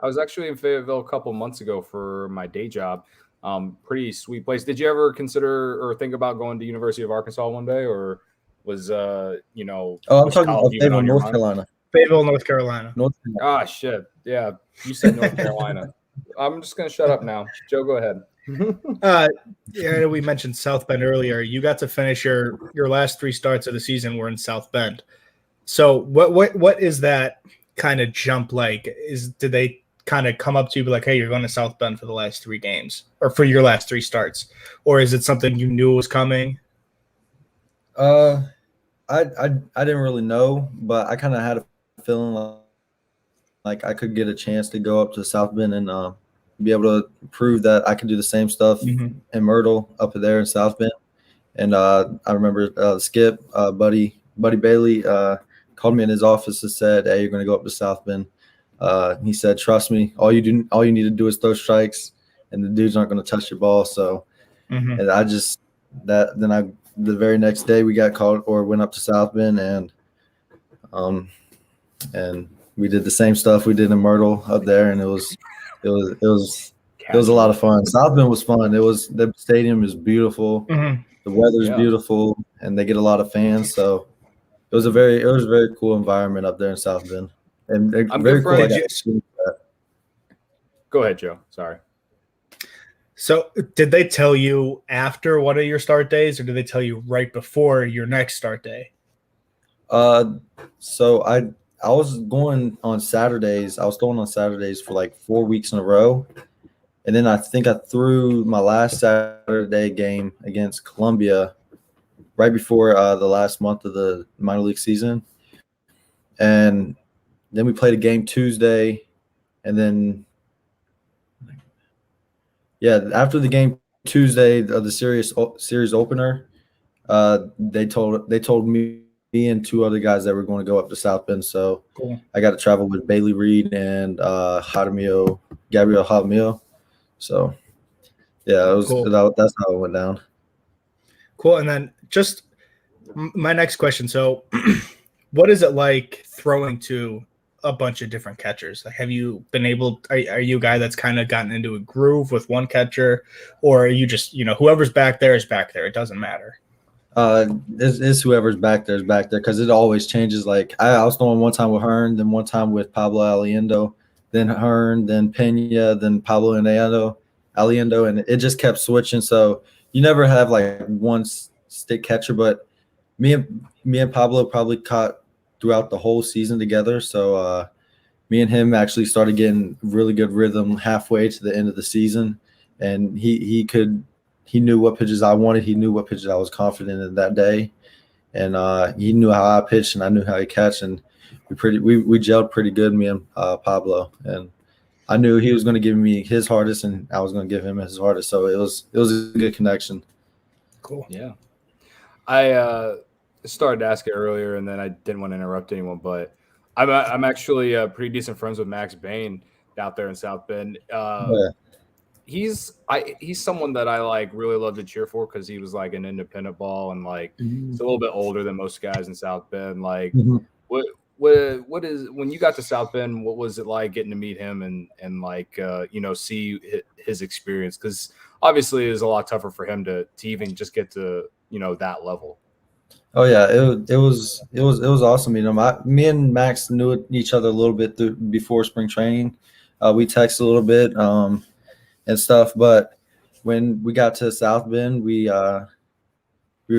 Speaker 1: I was actually in Fayetteville a couple months ago for my day job. Pretty sweet place. Did you ever consider or think about going to University of Arkansas one day, or was
Speaker 3: I'm talking about Fayetteville, North Carolina.
Speaker 2: Fayetteville, North Carolina.
Speaker 1: Ah, shit. Yeah, you said North Carolina. I'm just gonna shut up now. Joe, go ahead.
Speaker 2: Yeah, we mentioned South Bend earlier. You got to finish your last 3 starts of the season were in South Bend. So what is that kind of jump like? Did they kind of come up to you be like, "Hey, you're going to South Bend for the last 3 games or for your last 3 starts," or is it something you knew was coming?
Speaker 3: I didn't really know, but I kind of had a feeling like I could get a chance to go up to South Bend and be able to prove that I can do the same stuff in Myrtle up there in South Bend. And I remember Skip, Buddy Bailey, called me in his office and said, "Hey, you're going to go up to South Bend." He said, "Trust me, all you need to do is throw strikes, and the dude's not going to touch your ball." So, and the very next day we got called or went up to South Bend and we did the same stuff we did in Myrtle up there, and it was a lot of fun. South Bend was fun. The stadium is beautiful, the weather's beautiful, and they get a lot of fans. So it was a very cool environment up there in South Bend, and
Speaker 1: I'm
Speaker 3: very cool.
Speaker 1: Go ahead, Joe. Sorry.
Speaker 2: So did they tell you after one of your start days, or did they tell you right before your next start day?
Speaker 3: So I was going on Saturdays. I was going on Saturdays for like 4 weeks in a row. And then I think I threw my last Saturday game against Columbia right before the last month of the minor league season. And then we played a game Tuesday. And then, after the game Tuesday of the series opener, they told me and 2 other guys that were going to go up to South Bend. So cool. I got to travel with Bailey Reed and Gabriel Jaramillo. So, yeah, it was cool. That's how it went down.
Speaker 2: Cool. And then just my next question. So what is it like throwing to a bunch of different catchers? Like, have you been are you a guy that's kind of gotten into a groove with one catcher, or are you just, whoever's back there is back there? It doesn't matter.
Speaker 3: It's whoever's back there is back there, because it always changes. Like I was throwing one time with Herz, then one time with Pablo Aliendo, then Hearn, then Pena, then Pablo Aliendo, and it just kept switching. So you never have like one stick catcher, but me and Pablo probably caught throughout the whole season together. So me and him actually started getting really good rhythm halfway to the end of the season, and he knew what pitches I wanted. He knew what pitches I was confident in that day, and he knew how I pitched, and I knew how he catch, and we gelled pretty good, me and Pablo, and I knew he was going to give me his hardest, and I was going to give him his hardest. So it was a good connection.
Speaker 2: Cool.
Speaker 1: Yeah, I started to ask it earlier, and then I didn't want to interrupt anyone, but I'm actually pretty decent friends with Max Bain out there in South Bend.
Speaker 3: Yeah.
Speaker 1: He's someone that I like really love to cheer for because he was like an independent ball, and like he's a little bit older than most guys in South Bend. Like what is, when you got to South Bend, what was it like getting to meet him and like see his experience? Because obviously it was a lot tougher for him to even just get to that level.
Speaker 3: Oh yeah, it was awesome. Me and Max knew each other a little bit before spring training. We texted a little bit and stuff, but when we got to South Bend, we were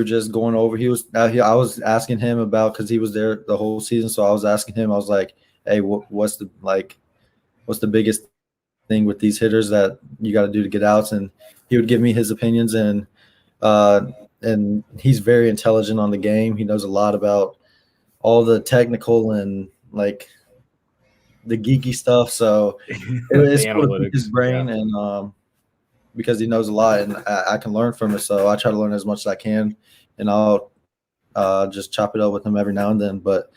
Speaker 3: just going over. I was asking him about, because he was there the whole season, so I was asking him. I was like, "Hey, what's the biggest thing with these hitters that you got to do to get outs?" And he would give me his opinions, and he's very intelligent on the game. He knows a lot about all the technical and like the geeky stuff. So it's cool to pick his brain, and because he knows a lot, and I can learn from it. So I try to learn as much as I can, and I'll just chop it up with him every now and then. But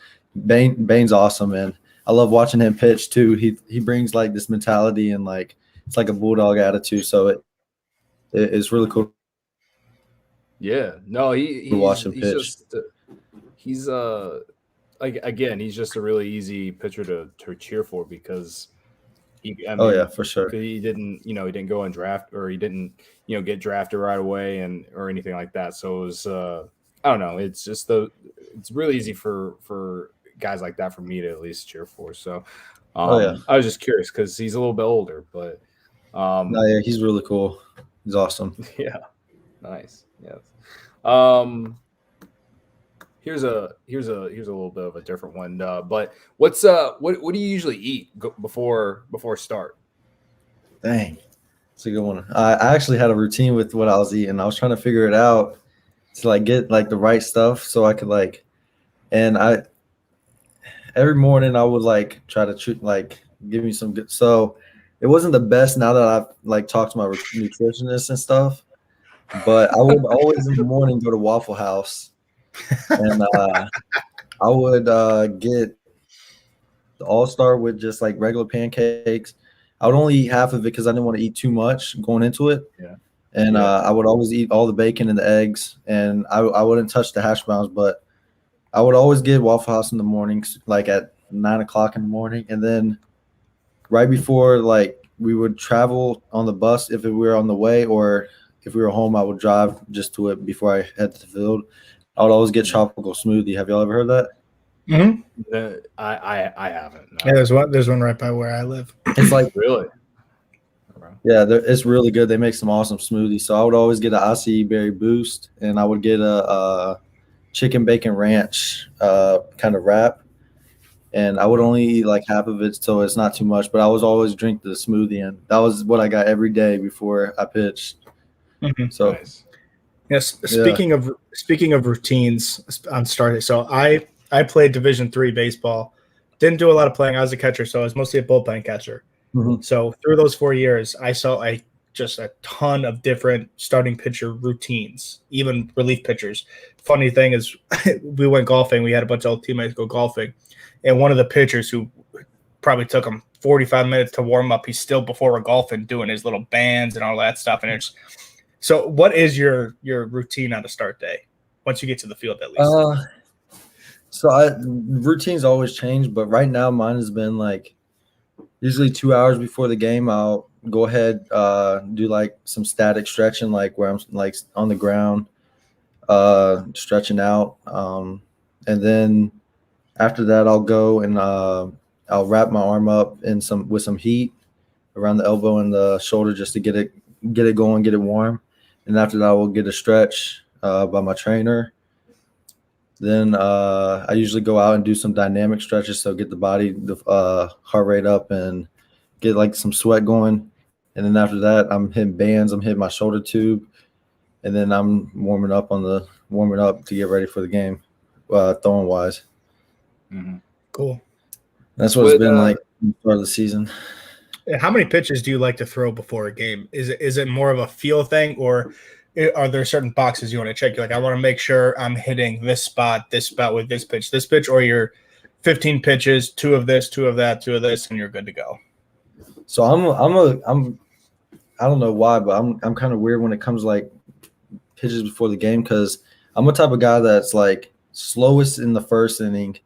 Speaker 3: Bain's awesome, man. I love watching him pitch too. He brings like this mentality, and like it's like a bulldog attitude. So it's really cool.
Speaker 1: Yeah, no, he's
Speaker 3: watch him
Speaker 1: he's
Speaker 3: pitch.
Speaker 1: just he's like, again, he's just a really easy pitcher to cheer for because
Speaker 3: oh yeah, for sure.
Speaker 1: He didn't go and draft, or he didn't get drafted right away or anything like that. So it was I don't know. It's just it's really easy for guys like that for me to at least cheer for. So I was just curious because he's a little bit older, but
Speaker 3: no, yeah, he's really cool. He's awesome.
Speaker 1: Yeah, nice. Yes. Here's a little bit of a different one. But what do you usually eat before start?
Speaker 3: Dang, it's a good one. I actually had a routine with what I was eating. I was trying to figure it out to like get like the right stuff so I could every morning I would like try to give me some good. So it wasn't the best now that I've like talked to my nutritionist and stuff, but I would always in the morning go to Waffle House. And I would get the All-Star with just like regular pancakes. I would only eat half of it because I didn't want to eat too much going into it.
Speaker 1: Yeah.
Speaker 3: And I would always eat all the bacon and the eggs, and I wouldn't touch the hash browns. But I would always get Waffle House in the mornings, like at 9 o'clock in the morning, and then right before like we would travel on the bus if we were on the way, or if we were home, I would drive just to it before I head to the field. I would always get tropical smoothie. Have y'all ever heard that?
Speaker 2: Mm-hmm.
Speaker 1: I haven't. No.
Speaker 2: Yeah, there's one right by where I live.
Speaker 3: It's like
Speaker 1: really.
Speaker 3: Yeah, it's really good. They make some awesome smoothies. So I would always get an acai berry boost, and I would get a chicken bacon ranch kind of wrap, and I would only eat like half of it, so it's not too much. But I was always drink the smoothie, and that was what I got every day before I pitched.
Speaker 2: Mm-hmm.
Speaker 3: So.
Speaker 1: Nice.
Speaker 2: Yes. Speaking of routines on starting, so I played Division III baseball. Didn't do a lot of playing. I was a catcher, so I was mostly a bullpen catcher.
Speaker 3: Mm-hmm.
Speaker 2: So through those 4 years, I saw just a ton of different starting pitcher routines, even relief pitchers. Funny thing is, we went golfing. We had a bunch of old teammates go golfing, and one of the pitchers who probably took him 45 minutes to warm up, he's still before we're golfing doing his little bands and all that stuff, and it's. So what is your routine on the start day once you get to the field at least?
Speaker 3: Routines always change, but right now mine has been like usually 2 hours before the game. I'll go ahead, do like some static stretching, like where I'm like on the ground, stretching out. And then after that, I'll go and I'll wrap my arm up with some heat around the elbow and the shoulder just to get it going, get it warm. And after that, I will get a stretch by my trainer. Then I usually go out and do some dynamic stretches, so get the heart rate up and get like some sweat going. And then after that, I'm hitting bands. I'm hitting my shoulder tube, and then I'm warming up to get ready for the game, throwing wise.
Speaker 1: Mm-hmm.
Speaker 2: Cool.
Speaker 3: That's what it's been like for the season.
Speaker 2: How many pitches do you like to throw before a game? Is it more of a feel thing, or are there certain boxes you want to check? You're like, I want to make sure I'm hitting this spot with this pitch, or you're 15 pitches, 2 of this, 2 of that, 2 of this, and you're good to go.
Speaker 3: So I don't know why, but I'm kind of weird when it comes to like pitches before the game, because I'm a type of guy that's like slowest in the first inning.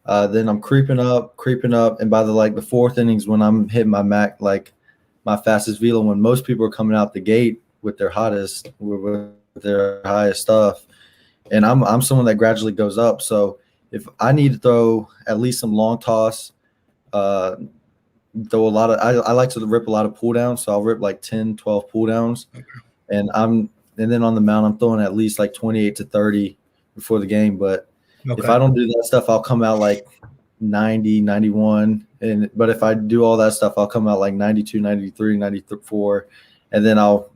Speaker 3: Then I'm creeping up, and by the fourth innings when I'm hitting my my fastest velo, when most people are coming out the gate with their highest stuff, and I'm someone that gradually goes up. So if I need to throw at least some long toss, throw a lot of I like to rip a lot of pull downs, so I'll rip like 10, 12 pull downs, and then on the mound I'm throwing at least like 28 to 30 before the game, but if I don't do that stuff, I'll come out like 90, 91. But if I do all that stuff, I'll come out like 92, 93, 94. And then I'll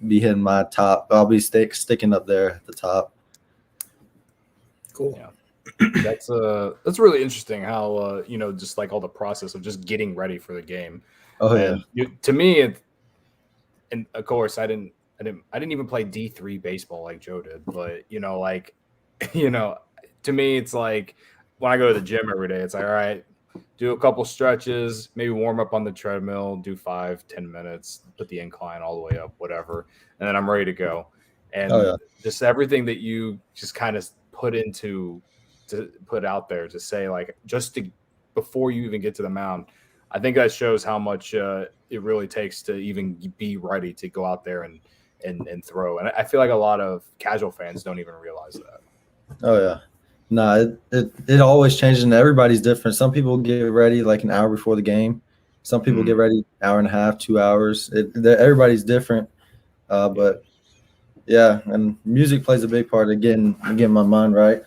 Speaker 3: be hitting my top. I'll be sticking up there at the top.
Speaker 2: Cool.
Speaker 1: Yeah. That's really interesting how, just like all the process of just getting ready for the game.
Speaker 3: Oh,
Speaker 1: and to me, and of course, I didn't even play D3 baseball like Joe did. But, to me, it's like when I go to the gym every day, it's like, all right, do a couple stretches, maybe warm up on the treadmill, do 5-10 minutes, put the incline all the way up, whatever. And then I'm ready to go. And just everything that you just kind of put out there to say, like, before you even get to the mound, I think that shows how much it really takes to even be ready to go out there and throw. And I feel like a lot of casual fans don't even realize that.
Speaker 3: Oh, yeah. No, it always changes, and everybody's different. Some people get ready like an hour before the game. Some people get ready an hour and a half, 2 hours. Everybody's different. But, yeah, and music plays a big part of getting my mind right.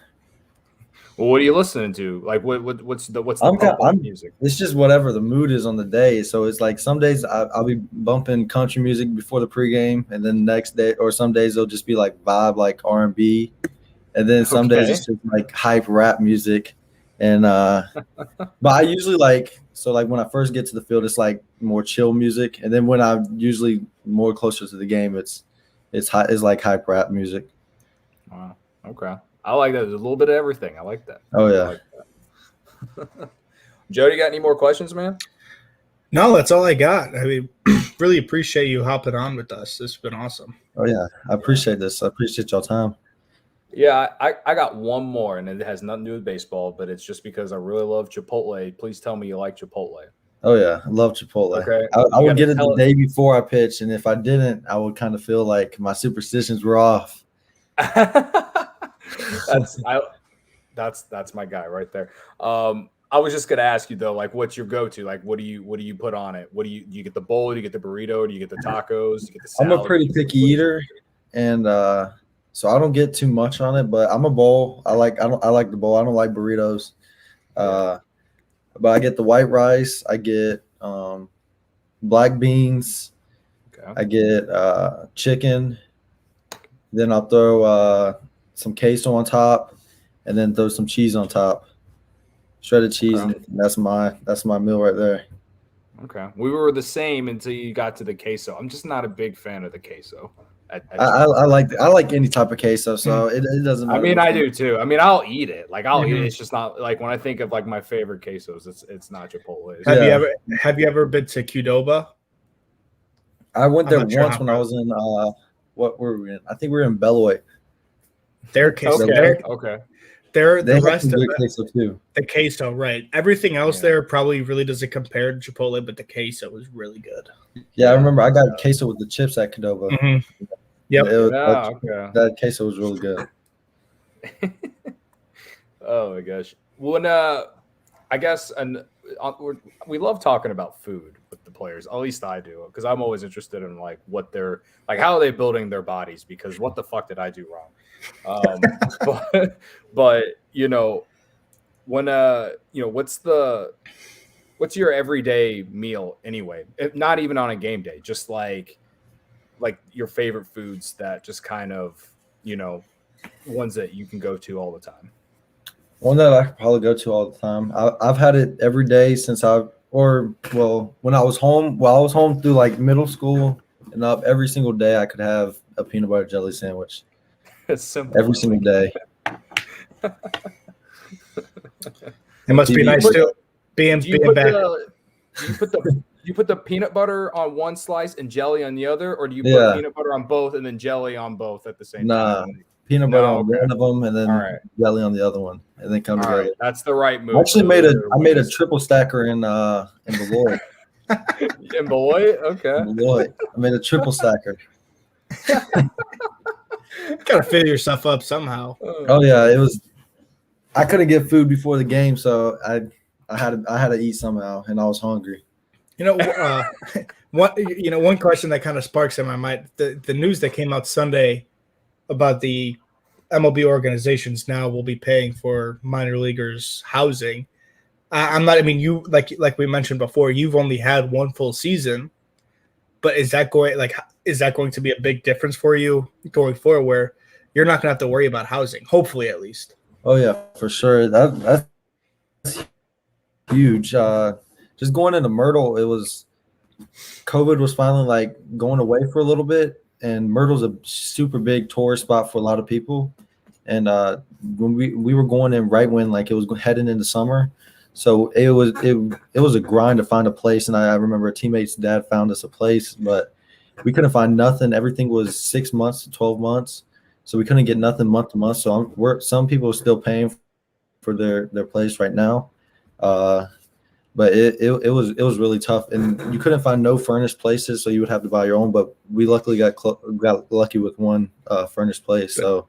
Speaker 1: Well, what are you listening to? Like, what's the music?
Speaker 3: It's just whatever the mood is on the day. So it's like some days I'll be bumping country music before the pregame, and then the next day, or some days it'll just be like vibe, like R&B. And then some days it's just like hype rap music. And but I usually when I first get to the field, it's like more chill music. And then when I'm usually more closer to the game, it's like hype rap music.
Speaker 1: Wow. Okay. I like that. There's a little bit of everything. I like that.
Speaker 3: Oh yeah.
Speaker 1: Joe, you got any more questions, man?
Speaker 2: No, that's all I got. I mean, really appreciate you hopping on with us. This has been awesome.
Speaker 3: Oh yeah. I appreciate this. I appreciate y'all time.
Speaker 1: Yeah, I got one more, and it has nothing to do with baseball, but it's just because I really love Chipotle. Please tell me you like Chipotle.
Speaker 3: Oh, yeah. I love Chipotle. Okay. I would get it the day before I pitched, and if I didn't, I would kind of feel like my superstitions were off.
Speaker 1: That's my guy right there. I was just gonna ask you though, like, what's your go-to? Like, what do you put on it? Do you get the bowl? Do you get the burrito? Do you get the tacos? Do you get the salad?
Speaker 3: I'm a pretty picky eater, and so I don't get too much on it. But I'm a bowl. I like the bowl. I don't like burritos. But I get the white rice. I get black beans.
Speaker 1: Okay.
Speaker 3: I get chicken. Then I'll throw some queso on top, and then throw some cheese on top. Shredded cheese. Okay. And that's my meal right there.
Speaker 1: Okay. We were the same until you got to the queso. I'm just not a big fan of the queso.
Speaker 3: I like any type of queso, so it doesn't matter.
Speaker 1: I mean, I do too. I mean, I'll eat it. Like, I'll eat it. It's just not like when I think of like my favorite quesos, it's not Chipotle.
Speaker 2: Have you ever been to Qdoba?
Speaker 3: I went there once when I was in what were we in? I think we were in Beloit.
Speaker 2: Their queso.
Speaker 1: Okay.
Speaker 3: The rest of it, queso too.
Speaker 2: The queso, right? Everything else there probably really doesn't compare to Chipotle, but the queso was really good.
Speaker 3: Yeah, I remember I got queso with the chips at Qdoba.
Speaker 2: Mm-hmm. Yep.
Speaker 3: That queso was really good.
Speaker 1: Oh my gosh. When I guess we love talking about food with the players. At least I do, because I'm always interested in like what they're like, how are they building their bodies? Because what the fuck did I do wrong? But you know, when you know, what's your everyday meal anyway? If not even on a game day, just like your favorite foods that just kind of, you know, ones that you can go to all the time.
Speaker 3: One that I could probably go to all the time. I've had it every day since when I was home. Well, I was home through like middle school, and up every single day I could have a peanut butter jelly sandwich.
Speaker 1: It's simple.
Speaker 3: Every single day.
Speaker 2: It must be nice too. Being back.
Speaker 1: You put the peanut butter on one slice and jelly on the other, or do you put peanut butter on both and then jelly on both at the same time?
Speaker 3: Peanut butter on one of them and then jelly on the other one, and then come together.
Speaker 1: Right. That's the right move.
Speaker 3: I actually made a triple stacker in Beloit.
Speaker 1: In Beloit? Okay.
Speaker 3: In Beloit. I made a triple stacker.
Speaker 2: Gotta fill yourself up somehow.
Speaker 3: Oh yeah, it was. I couldn't get food before the game, so I had to eat somehow, and I was hungry.
Speaker 2: You know, one question that kind of sparks in my mind: the news that came out Sunday about the MLB organizations now will be paying for minor leaguers' housing. You like we mentioned before, you've only had one full season, but is that going to be a big difference for you going forward, where you're not going to have to worry about housing, hopefully at least?
Speaker 3: Oh yeah, for sure. That's huge. Just going into Myrtle, COVID was finally like going away for a little bit. And Myrtle's a super big tourist spot for a lot of people. And when we were going in right when like it was heading into summer, so it was a grind to find a place. And I remember a teammate's dad found us a place, but we couldn't find nothing. Everything was 6 months to 12 months, so we couldn't get nothing month to month. So some people are still paying for their place right now. But it was really tough, and you couldn't find no furnished places, so you would have to buy your own. But we luckily got lucky with one furnished place. So,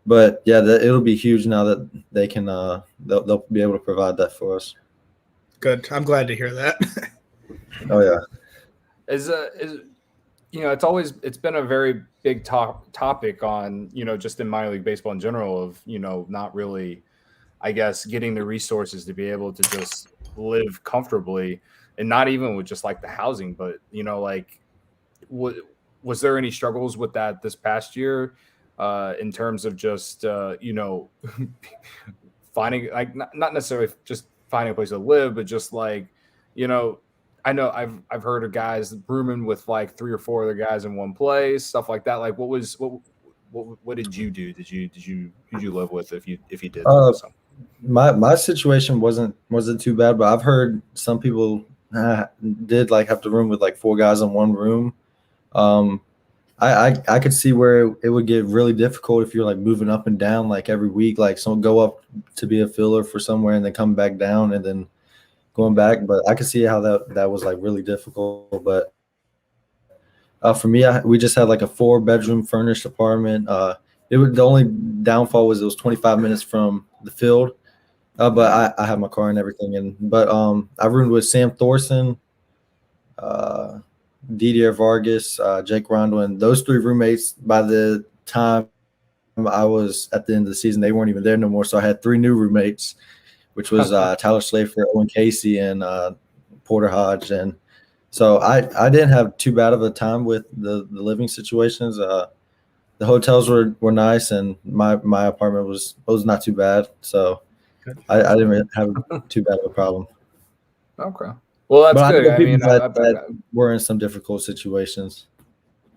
Speaker 3: but yeah, it'll be huge now that they can they'll be able to provide that for us.
Speaker 2: Good, I'm glad to hear that.
Speaker 3: Oh yeah,
Speaker 1: it's been a very big topic on just in minor league baseball in general of not really, I guess, getting the resources to be able to just live comfortably, and not even with just like the housing, but was there any struggles with that this past year in terms of just finding, like, not necessarily just finding a place to live, but just like I know I've heard of guys rooming with like 3 or 4 other guys in one place, stuff like that. Like what did you do? Who'd you live with if you did?
Speaker 3: My situation wasn't too bad, but I've heard some people did like have to room with like 4 guys in one room. I could see where it would get really difficult if you're like moving up and down like every week, like someone go up to be a filler for somewhere and then come back down and then going back. But I could see how that was like really difficult. But for me, we just had like a 4-bedroom furnished apartment. The only downfall was it was 25 minutes from the field, but I have my car and everything. But I roomed with Sam Thorson, Didier Vargas, Jake Rondo, and those 3 roommates. By the time I was at the end of the season, they weren't even there no more. So I had 3 new roommates, which was Tyler Slafer, Owen Casey, and Porter Hodge. And so I didn't have too bad of a time with the living situations. The hotels were nice, and my apartment was not too bad. So I didn't really have too bad of a problem.
Speaker 1: Okay. Well, that's good. I mean,
Speaker 3: that we're in some difficult situations.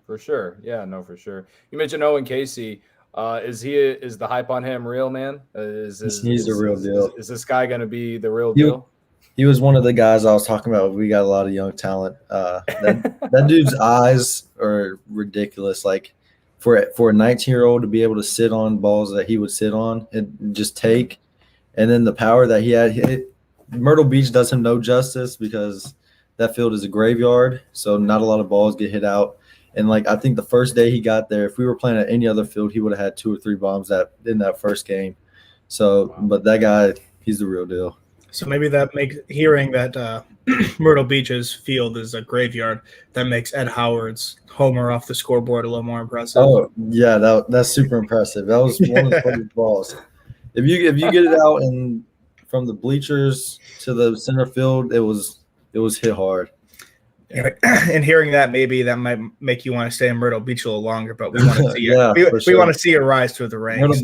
Speaker 1: For sure. Yeah, no, for sure. You mentioned Owen Casey. Is the hype on him real, man? He's
Speaker 3: the real deal.
Speaker 1: Is this guy going to be the real deal?
Speaker 3: He was one of the guys I was talking about. We got a lot of young talent. That dude's eyes are ridiculous. Like for a 19-year-old to be able to sit on balls that he would sit on and just take, and then the power that he had. Myrtle Beach does him no justice because that field is a graveyard, so not a lot of balls get hit out. And like I think the first day he got there, if we were playing at any other field, he would have had 2 or 3 bombs in that first game. So, wow. But that guy, he's the real deal.
Speaker 2: So maybe that makes hearing that Myrtle Beach's field is a graveyard that makes Ed Howard's homer off the scoreboard a little more impressive.
Speaker 3: Oh yeah, that's super impressive. That was one of the funniest balls. If you get it out and from the bleachers to the center field, it was hit hard.
Speaker 2: And hearing that, maybe that might make you want to stay in Myrtle Beach a little longer. But we want to see we want to see a rise through the ranks.
Speaker 3: Myrtle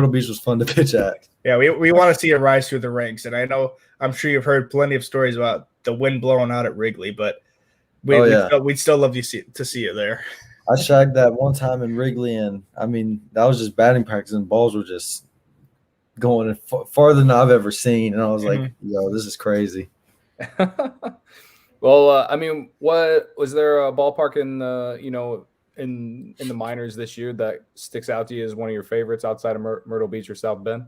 Speaker 3: Beach was fun to pitch at.
Speaker 2: Yeah, we want to see a rise through the ranks, and I'm sure you've heard plenty of stories about the wind blowing out at Wrigley, but we'd still love to see you there.
Speaker 3: I shagged that one time in Wrigley, and I mean that was just batting practice, and balls were just going farther than I've ever seen, and I was like, "Yo, this is crazy."
Speaker 1: Well, I mean, what was there a ballpark in in the minors this year that sticks out to you as one of your favorites outside of Myrtle Beach or South Bend?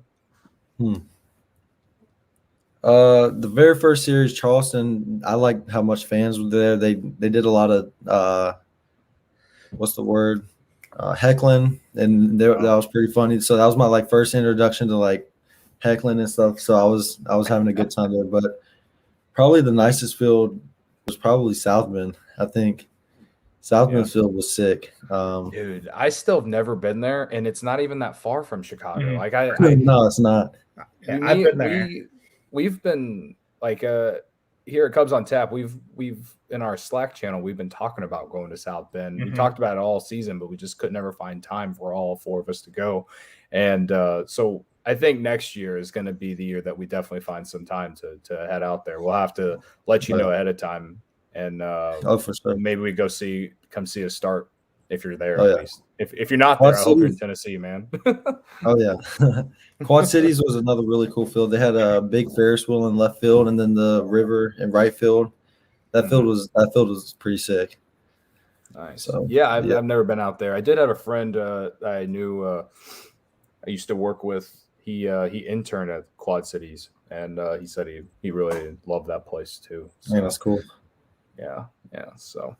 Speaker 3: The very first series, Charleston, I liked how much fans were there. They did a lot of what's the word? Heckling, and that was pretty funny. So that was my first introduction to heckling and stuff. So I was having a good time there. But probably the nicest field was probably South Bend. I think South Bend field was sick.
Speaker 1: Dude, I still have never been there, and it's not even that far from Chicago.
Speaker 3: No, it's not.
Speaker 2: Yeah, I've been there.
Speaker 1: We've been here at Cubs on Tap. We've in our Slack channel, we've been talking about going to South Bend. We talked about it all season, but we just could never find time for all four of us to go. And so I think next year is going to be the year that we definitely find some time to head out there. We'll have to let you know ahead of time, and
Speaker 3: for sure.
Speaker 1: Maybe we come see a start if you're there.
Speaker 3: Oh,
Speaker 1: at least if you're not there, I hope you're in Tennessee, man.
Speaker 3: Oh yeah, Quad Cities was another really cool field. They had a big Ferris wheel in left field, and then the river in right field. That field was pretty sick.
Speaker 1: Nice. So, I've never been out there. I did have a friend I knew. I used to work with. He interned at Quad Cities, and he said he really loved that place too. So,
Speaker 3: yeah, that's cool.
Speaker 1: Yeah. So,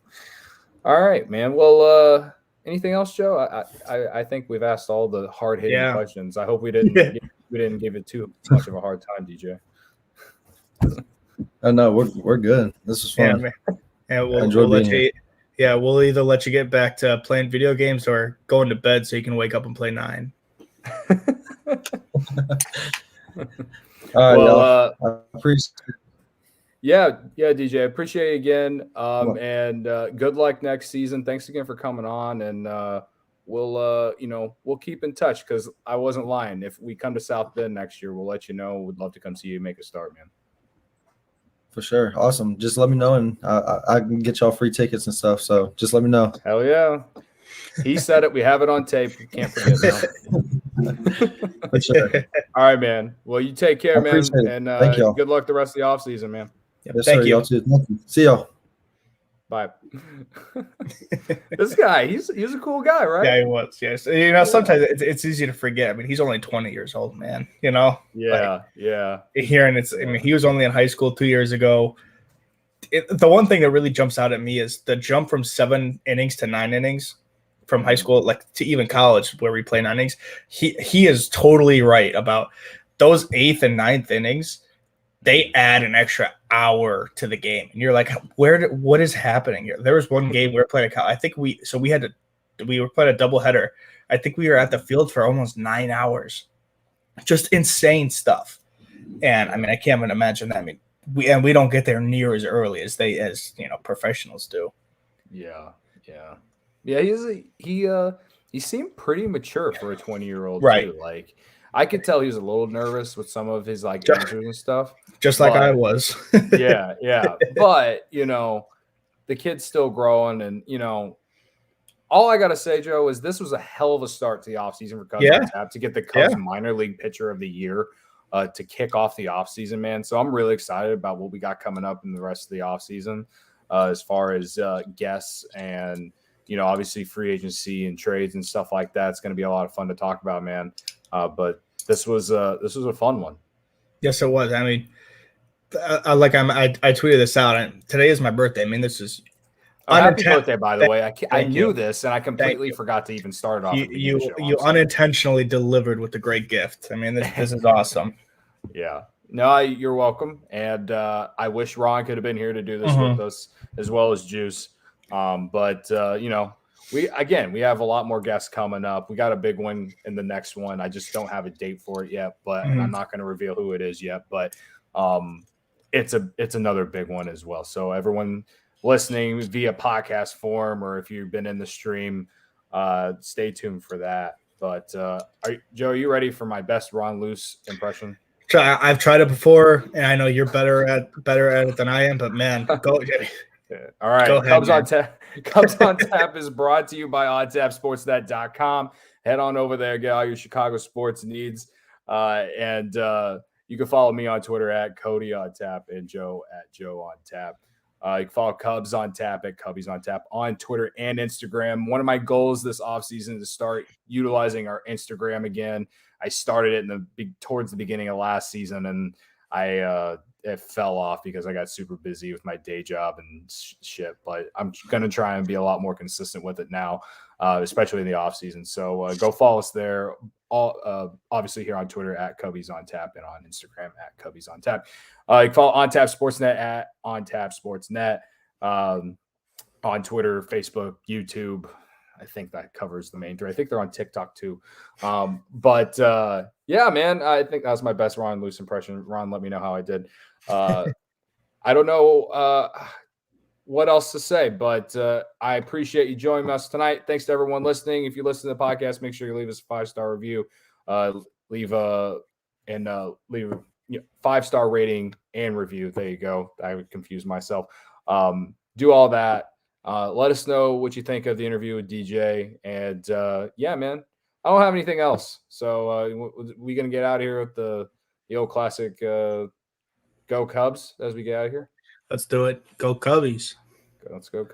Speaker 1: all right, man. Well, anything else, Joe? I think we've asked all the hard hitting questions. I hope we didn't give it too much of a hard time, DJ.
Speaker 3: Oh no, we're good. This was fun.
Speaker 2: Yeah, we'll either let you get back to playing video games or going to bed so you can wake up and play 9.
Speaker 3: All right, I appreciate it.
Speaker 1: Yeah, DJ, I appreciate you again. And good luck next season. Thanks again for coming on, and we'll keep in touch because I wasn't lying. If we come to South Bend next year, we'll let you know. We'd love to come see you make a start, man.
Speaker 3: For sure. Awesome. Just let me know, and I can get y'all free tickets and stuff. So just let me know.
Speaker 1: Hell yeah. He said it. We have it on tape. You can't forget now.
Speaker 3: For sure.
Speaker 1: All right, man. Well, you take care, man. And
Speaker 3: thank y'all.
Speaker 1: Good luck the rest of the offseason, man.
Speaker 3: Yes, thank you. Y'all too. Thank you. See y'all.
Speaker 1: Bye. This guy, he's a cool guy, right?
Speaker 2: Yeah, he was. Yes. Sometimes it's easy to forget. I mean, he's only 20 years old, man.
Speaker 1: Yeah.
Speaker 2: Hearing he was only in high school 2 years ago. The one thing that really jumps out at me is the jump from 7 innings to 9 innings from high school, to even college where we play 9 innings. He is totally right about those 8th and 9th innings. They add an extra hour to the game, and you're like, what is happening here? There was one game we were playing. I think we were playing a doubleheader. I think we were at the field for almost 9 hours, just insane stuff. And I mean, I can't even imagine that. I mean, we don't get there near as early as professionals do.
Speaker 1: Yeah. He seemed pretty mature for a 20-year-old,
Speaker 2: right?
Speaker 1: Too. Like, I could tell he was a little nervous with some of his answers and stuff.
Speaker 2: Just like I was.
Speaker 1: Yeah. But, the kid's still growing. And, all I got to say, Joe, is this was a hell of a start to the offseason for Cubs on Tap to get the Cubs minor league pitcher of the year to kick off the offseason, man. So I'm really excited about what we got coming up in the rest of the offseason as far as guests and, obviously free agency and trades and stuff like that. It's going to be a lot of fun to talk about, man. But this was a fun one.
Speaker 2: Yes, it was. I mean, I tweeted this out, and today is my birthday. I mean, this is
Speaker 1: happy birthday, by the way. I knew this, and I completely forgot to even start it off.
Speaker 2: You unintentionally delivered with a great gift. I mean, this is awesome.
Speaker 1: Yeah. No, you're welcome. And I wish Ron could have been here to do this with us as well as Juice. But we have a lot more guests coming up. We got a big one in the next one. I just don't have a date for it yet, but and I'm not going to reveal who it is yet. But it's another big one as well. So everyone listening via podcast form, or if you've been in the stream, stay tuned for that. But Joe, are you ready for my best Ron Luce impression?
Speaker 2: I've tried it before, and I know you're better at it than I am. But man, go.
Speaker 1: All right,
Speaker 2: go ahead,
Speaker 1: Cubs on Tap. Cubs on Tap is brought to you by OnTapSportsNet.com. Head on over there, get all your Chicago sports needs, and you can follow me on Twitter at Cody on Tap and Joe at Joe on Tap. You can follow Cubs on Tap at Cubbies on Tap on Twitter and Instagram. One of my goals this offseason is to start utilizing our Instagram again. I started it towards the beginning of last season, and it fell off because I got super busy with my day job and shit. But I'm going to try and be a lot more consistent with it now, especially in the off season. So go follow us there. Obviously here on Twitter at Cubbies on Tap and on Instagram at Cubbies on Tap. You can follow On Tap Sportsnet at On Tap Sportsnet, on Twitter, Facebook, YouTube. I think that covers the main three. I think they're on TikTok too. But yeah, man, I think that was my best Ron Luce impression. Ron, let me know how I did. I don't know what else to say, but I appreciate you joining us tonight. Thanks to everyone listening. If you listen to the podcast, make sure you leave us a 5-star review. Leave a 5-star rating and review. There you go. I would confuse myself. Do all that. Let us know what you think of the interview with DJ. And yeah, man, I don't have anything else. So we're going to get out of here with the old classic Go Cubs as we get out of here.
Speaker 2: Let's do it. Go Cubbies.
Speaker 1: Let's go.